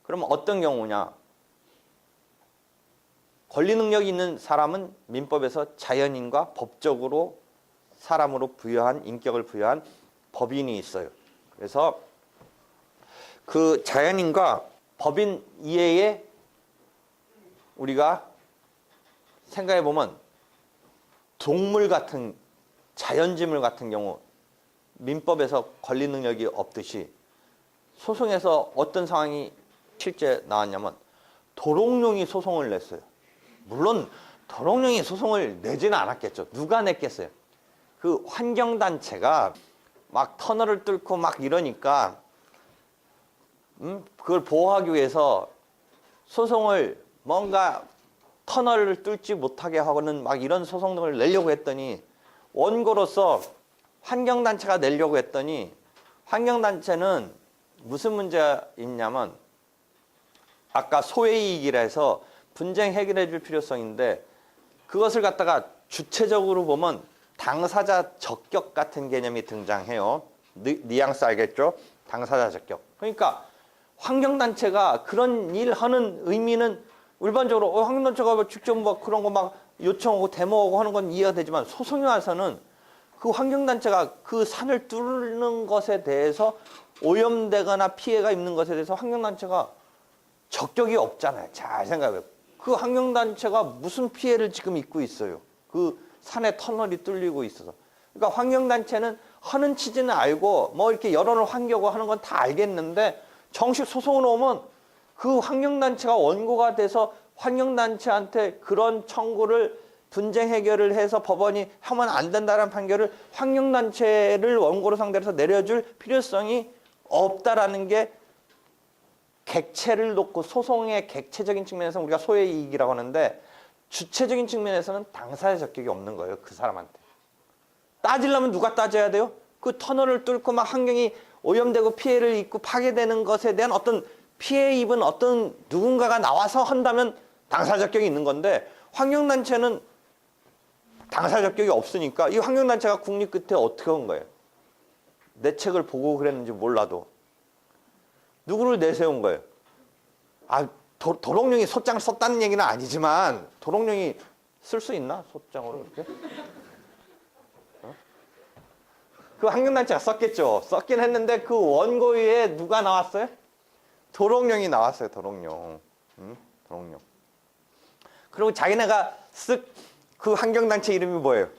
그럼 어떤 경우냐? 권리 능력이 있는 사람은 민법에서 자연인과 법적으로 사람으로 부여한 인격을 부여한 법인이 있어요. 그래서 그 자연인과 법인 이외에 우리가 생각해 보면 동물 같은 자연지물 같은 경우 민법에서 권리 능력이 없듯이 소송에서 어떤 상황이 실제 나왔냐면 도롱뇽이 소송을 냈어요. 물론 도롱뇽이 소송을 내지는 않았겠죠. 누가 냈겠어요? 그 환경단체가 막 터널을 뚫고 막 이러니까 그걸 보호하기 위해서 소송을 뭔가 터널을 뚫지 못하게 하고는 막 이런 소송을 내려고 했더니 원고로서 환경단체가 내려고 했더니 환경단체는 무슨 문제가 있냐면 아까 소외이익이라 해서 분쟁 해결해 줄 필요성인데 그것을 갖다가 주체적으로 보면 당사자 적격 같은 개념이 등장해요. 뉘앙스 알겠죠? 당사자 적격. 그러니까 환경단체가 그런 일 하는 의미는 일반적으로 환경단체가 뭐 직접 뭐 그런 거 막 요청하고 데모하고 하는 건 이해가 되지만 소송에 와서는 그 환경단체가 그 산을 뚫는 것에 대해서 오염되거나 피해가 있는 것에 대해서 환경단체가 적격이 없잖아요. 잘 생각해요. 그 환경단체가 무슨 피해를 지금 입고 있어요. 그 산에 터널이 뚫리고 있어서. 그러니까 환경단체는 하는 취지는 알고 뭐 이렇게 여론을 환기하고 하는 건 다 알겠는데 정식 소송으로 오면 그 환경단체가 원고가 돼서 환경단체한테 그런 청구를 분쟁 해결을 해서 법원이 하면 안 된다는 판결을 환경단체를 원고로 상대로 해서 내려줄 필요성이 없다라는 게 객체를 놓고 소송의 객체적인 측면에서 우리가 소외이익이라고 하는데 주체적인 측면에서는 당사자 적격이 없는 거예요. 그 사람한테. 따지려면 누가 따져야 돼요? 그 터널을 뚫고 막 환경이 오염되고 피해를 입고 파괴되는 것에 대한 어떤 피해 입은 어떤 누군가가 나와서 한다면 당사자 적격이 있는 건데 환경단체는 당사자 적격이 없으니까 이 환경단체가 국립 끝에 어떻게 한 거예요? 내 책을 보고 그랬는지 몰라도 누구를 내세운 거예요? 아, 도롱뇽이 소장을 썼다는 얘기는 아니지만 도롱뇽이 쓸 수 있나? 소장으로 이렇게? 그 환경단체가 썼겠죠. 썼긴 했는데 그 원고위에 누가 나왔어요? 도롱뇽이 나왔어요. 도롱뇽. 도롱뇽. 그리고 자기네가 그 환경단체 이름이 뭐예요?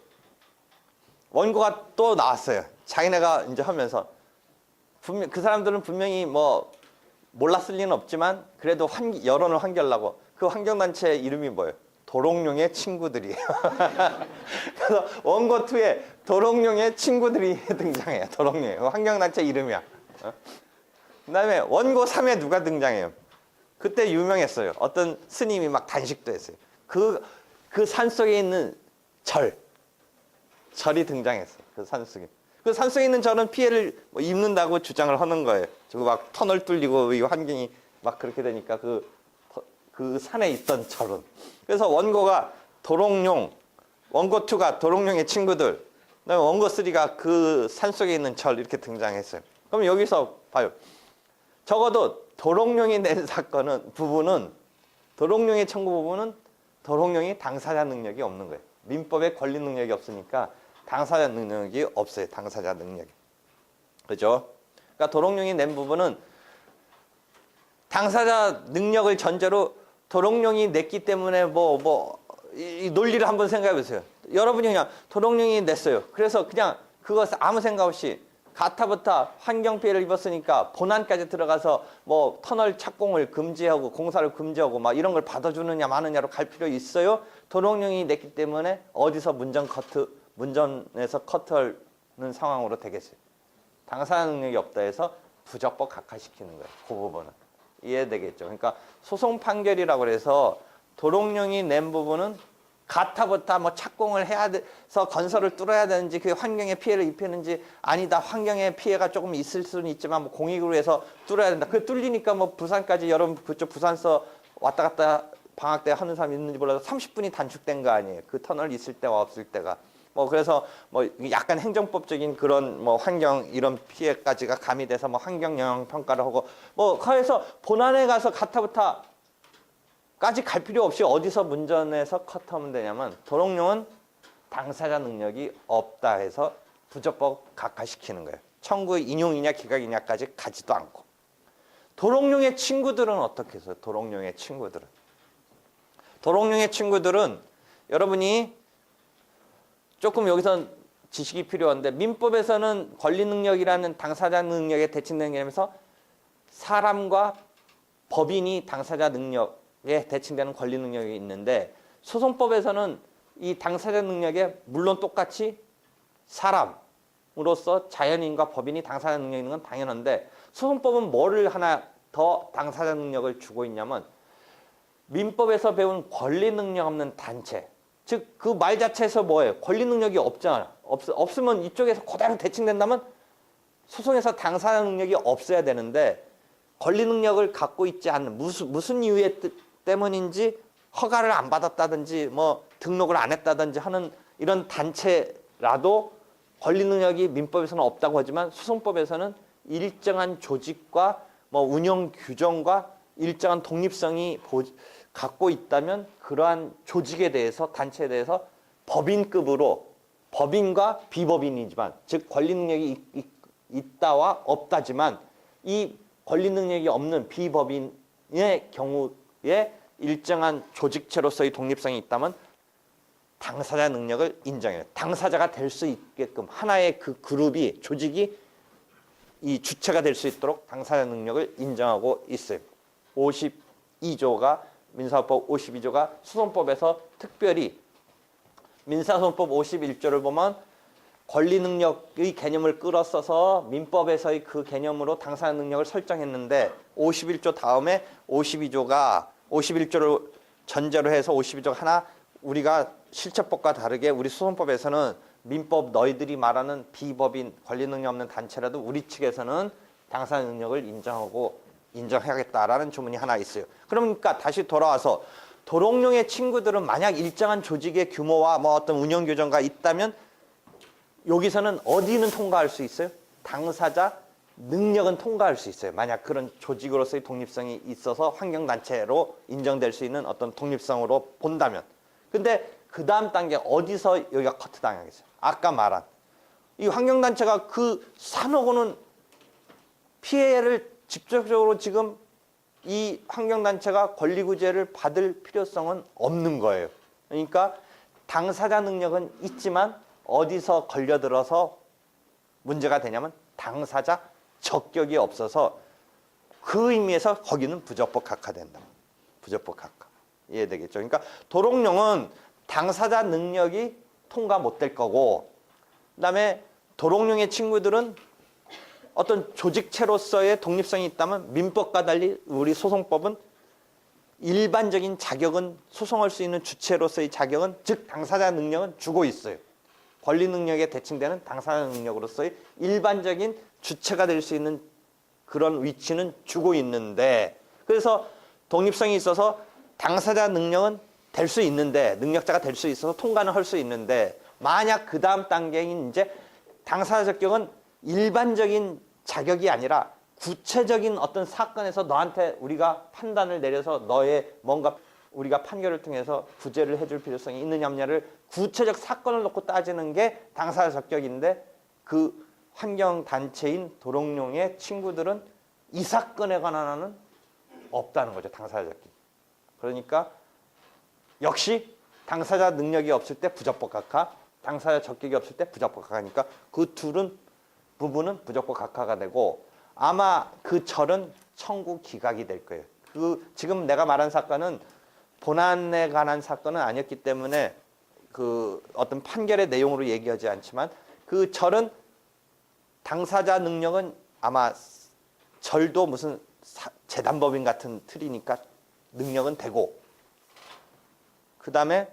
원고가 또 나왔어요. 자기네가 이제 하면서 분명 그 사람들은 분명히 뭐 몰랐을 리는 없지만 그래도 여론을 환기하려고 그 환경단체 이름이 뭐예요? 도롱뇽의 친구들이에요. 그래서 원고 2에 도롱뇽의 친구들이 등장해요. 도롱뇽. 환경단체 이름이야. 그 다음에 원고 3에 누가 등장해요? 그때 유명했어요. 어떤 스님이 막 단식도 했어요. 그 산속에 있는 절이 등장했어요. 그 산속에. 그 산속에 있는 절은 피해를 입는다고 주장을 하는 거예요. 저거 막 터널 뚫리고 이 환경이 막 그렇게 되니까 그 산에 있던 절은. 그래서 원고가 도롱뇽, 원고 2가 도롱뇽의 친구들, 그다음에 원고 3가 그 산속에 있는 절 이렇게 등장했어요. 그럼 여기서 봐요. 적어도 도롱뇽이 낸 부분은 도롱뇽의 청구 부분은 도롱뇽이 당사자 능력이 없는 거예요. 민법에 권리 능력이 없으니까 당사자 능력이 없어요. 당사자 능력이. 그죠? 그러니까 도롱뇽이 낸 부분은 당사자 능력을 전제로 도롱뇽이 냈기 때문에 이 논리를 한번 생각해 보세요. 여러분이 그냥 도롱뇽이 냈어요. 그래서 그냥 그것을 아무 생각 없이 가타부터 환경 피해를 입었으니까 본안까지 들어가서 뭐 터널 착공을 금지하고 공사를 금지하고 막 이런 걸 받아주느냐 마느냐로 갈 필요 있어요? 도롱뇽이 냈기 때문에 어디서 문전에서 커트하는 상황으로 되겠어요. 당사자 능력이 없다 해서 부적법 각하시키는 거예요. 그 부분은. 이해되겠죠? 그러니까 소송 판결이라고 해서 도롱뇽이 낸 부분은 가타부터 뭐 착공을 해야 돼서 건설을 뚫어야 되는지 그게 환경에 피해를 입히는지 아니다 환경에 피해가 조금 있을 수는 있지만 뭐 공익으로 해서 뚫어야 된다. 그 뚫리니까 뭐 부산까지 여러분 그쪽 부산서 왔다 갔다 방학 때 하는 사람 있는지 몰라도 30분이 단축된 거 아니에요. 그 터널 있을 때와 없을 때가. 뭐 그래서 뭐 약간 행정법적인 그런 뭐 환경 이런 피해까지가 가미돼서 뭐 환경 영향 평가를 하고 뭐 그래서 본안에 가서 가타부터 까지 갈 필요 없이 어디서 문전에서 컷하면 되냐면 도롱뇽은 당사자 능력이 없다 해서 부적법 각하시키는 거예요. 청구 인용이냐 기각이냐까지 가지도 않고. 도롱뇽의 친구들은 어떻게 해서요? 도롱뇽의 친구들은 여러분이 조금 여기서 지식이 필요한데 민법에서는 권리 능력이라는 당사자 능력에 대칭되는 개념에서 사람과 법인이 당사자 능력에 대칭되는 권리 능력이 있는데 소송법에서는 이 당사자 능력에 물론 똑같이 사람으로서 자연인과 법인이 당사자 능력이 있는 건 당연한데 소송법은 뭐를 하나 더 당사자 능력을 주고 있냐면 민법에서 배운 권리 능력 없는 단체 즉 그 말 자체에서 뭐예요? 권리 능력이 없잖아. 없으면 이쪽에서 그대로 대칭된다면 소송에서 당사자 능력이 없어야 되는데 권리 능력을 갖고 있지 않는 무슨 이유 때문인지 허가를 안 받았다든지 뭐 등록을 안 했다든지 하는 이런 단체라도 권리 능력이 민법에서는 없다고 하지만 소송법에서는 일정한 조직과 뭐 운영 규정과 일정한 독립성이 갖고 있다면 그러한 조직에 대해서 단체에 대해서 법인급으로 법인과 비법인이지만 즉 권리 능력이 있다와 없다지만 이 권리 능력이 없는 비법인의 경우에 일정한 조직체로서의 독립성이 있다면 당사자 능력을 인정해요. 당사자가 될 수 있게끔 하나의 그 그룹이 조직이 이 주체가 될 수 있도록 당사자 능력을 인정하고 있어요. 52조가 민사소송법 52조가 소송법에서 특별히 민사소송법 51조를 보면 권리 능력의 개념을 끌어써서 민법에서의 그 개념으로 당사자 능력을 설정했는데 51조 다음에 52조가 51조를 전제로 해서 52조가 하나 우리가 실체법과 다르게 우리 소송법에서는 민법 너희들이 말하는 비법인 권리 능력 없는 단체라도 우리 측에서는 당사자 능력을 인정하겠다라는 조문이 하나 있어요. 그러니까 다시 돌아와서 도롱뇽의 친구들은 만약 일정한 조직의 규모와 뭐 어떤 운영 규정가 있다면 여기서는 어디는 통과할 수 있어요? 당사자 능력은 통과할 수 있어요. 만약 그런 조직으로서의 독립성이 있어서 환경단체로 인정될 수 있는 어떤 독립성으로 본다면. 근데 그 다음 단계 어디서 여기가 커트당하겠어요? 아까 말한 이 환경단체가 그 산호고는 피해를 직접적으로 지금 이 환경단체가 권리구제를 받을 필요성은 없는 거예요. 그러니까 당사자 능력은 있지만 어디서 걸려들어서 문제가 되냐면 당사자 적격이 없어서 그 의미에서 거기는 부적법 각하된다. 부적법 각하. 이해되겠죠? 그러니까 도롱뇽은 당사자 능력이 통과 못 될 거고 그다음에 도롱뇽의 친구들은 어떤 조직체로서의 독립성이 있다면 민법과 달리 우리 소송법은 일반적인 자격은 소송할 수 있는 주체로서의 자격은 즉 당사자 능력은 주고 있어요. 권리 능력에 대칭되는 당사자 능력으로서의 일반적인 주체가 될 수 있는 그런 위치는 주고 있는데 그래서 독립성이 있어서 당사자 능력은 될 수 있는데 능력자가 될 수 있어서 통과는 할 수 있는데 만약 그 다음 단계인 이제 당사자 적격은 일반적인 자격이 아니라 구체적인 어떤 사건에서 너한테 우리가 판단을 내려서 너의 뭔가 우리가 판결을 통해서 구제를 해줄 필요성이 있느냐 없느냐를 구체적 사건을 놓고 따지는 게 당사자 적격인데 그 환경단체인 도롱뇽의 친구들은 이 사건에 관한은 없다는 거죠. 당사자 적격. 그러니까 역시 당사자 능력이 없을 때 부적법 각하, 당사자 적격이 없을 때 부적법 각하니까 그 부분은 부적법 각하가 되고 아마 그 절은 청구 기각이 될 거예요. 그 지금 내가 말한 사건은 본안에 관한 사건은 아니었기 때문에 그 어떤 판결의 내용으로 얘기하지 않지만 그 절은 당사자 능력은 아마 절도 무슨 재단법인 같은 틀이니까 능력은 되고 그 다음에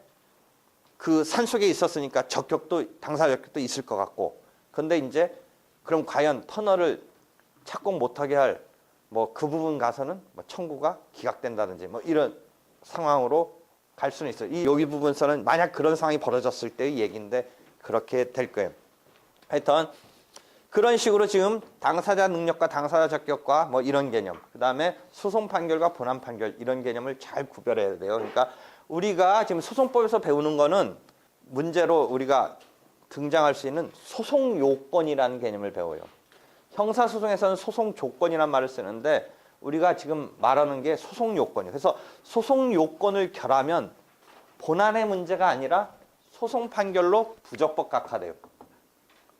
그 산속에 있었으니까 적격도 당사자 적격도 있을 것 같고 근데 이제 그럼 과연 터널을 착공 못하게 할 뭐 그 부분 가서는 뭐 청구가 기각된다든지 뭐 이런 상황으로 갈 수는 있어요. 이 여기 부분에서는 만약 그런 상황이 벌어졌을 때의 얘기인데 그렇게 될 거예요. 하여튼 그런 식으로 지금 당사자 능력과 당사자 적격과 뭐 이런 개념 그 다음에 소송 판결과 본안 판결 이런 개념을 잘 구별해야 돼요. 그러니까 우리가 지금 소송법에서 배우는 거는 문제로 우리가 등장할 수 있는 소송 요건이라는 개념을 배워요. 형사소송에서는 소송 조건이라는 말을 쓰는데 우리가 지금 말하는 게 소송 요건이에요. 그래서 소송 요건을 결하면 본안의 문제가 아니라 소송 판결로 부적법 각하돼요.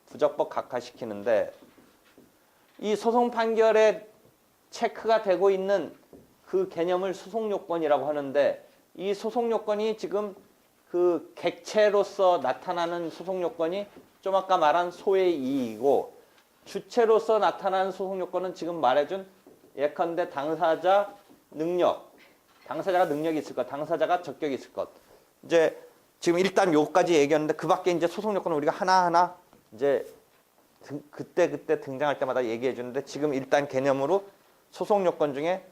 부적법 각하시키는데 이 소송 판결에 체크가 되고 있는 그 개념을 소송 요건이라고 하는데 이 소송 요건이 지금 그 객체로서 나타나는 소송 요건이 좀 아까 말한 소의 이익이고 주체로서 나타나는 소송 요건은 지금 말해준 예컨대 당사자 능력, 당사자가 능력이 있을 것, 당사자가 적격이 있을 것. 이제 지금 일단 요까지 얘기했는데 그 밖에 이제 소송 요건은 우리가 하나하나 이제 그때 등장할 때마다 얘기해 주는데 지금 일단 개념으로 소송 요건 중에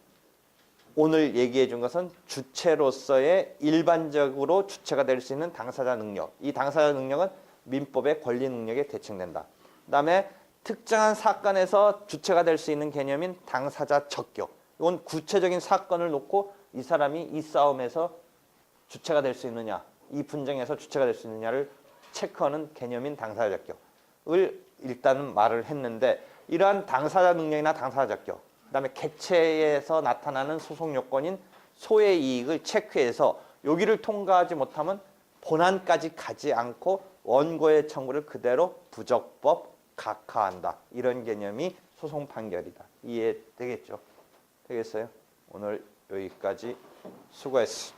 오늘 얘기해 준 것은 주체로서의 일반적으로 주체가 될 수 있는 당사자 능력. 이 당사자 능력은 민법의 권리 능력에 대칭된다. 그다음에 특정한 사건에서 주체가 될 수 있는 개념인 당사자 적격. 이건 구체적인 사건을 놓고 이 사람이 이 싸움에서 주체가 될 수 있느냐, 이 분쟁에서 주체가 될 수 있느냐를 체크하는 개념인 당사자 적격을 일단은 말을 했는데 이러한 당사자 능력이나 당사자 적격 그다음에 객체에서 나타나는 소송 요건인 소의 이익을 체크해서 여기를 통과하지 못하면 본안까지 가지 않고 원고의 청구를 그대로 부적법 각하한다. 이런 개념이 소송 판결이다. 이해되겠죠? 되겠어요? 오늘 여기까지 수고했습니다.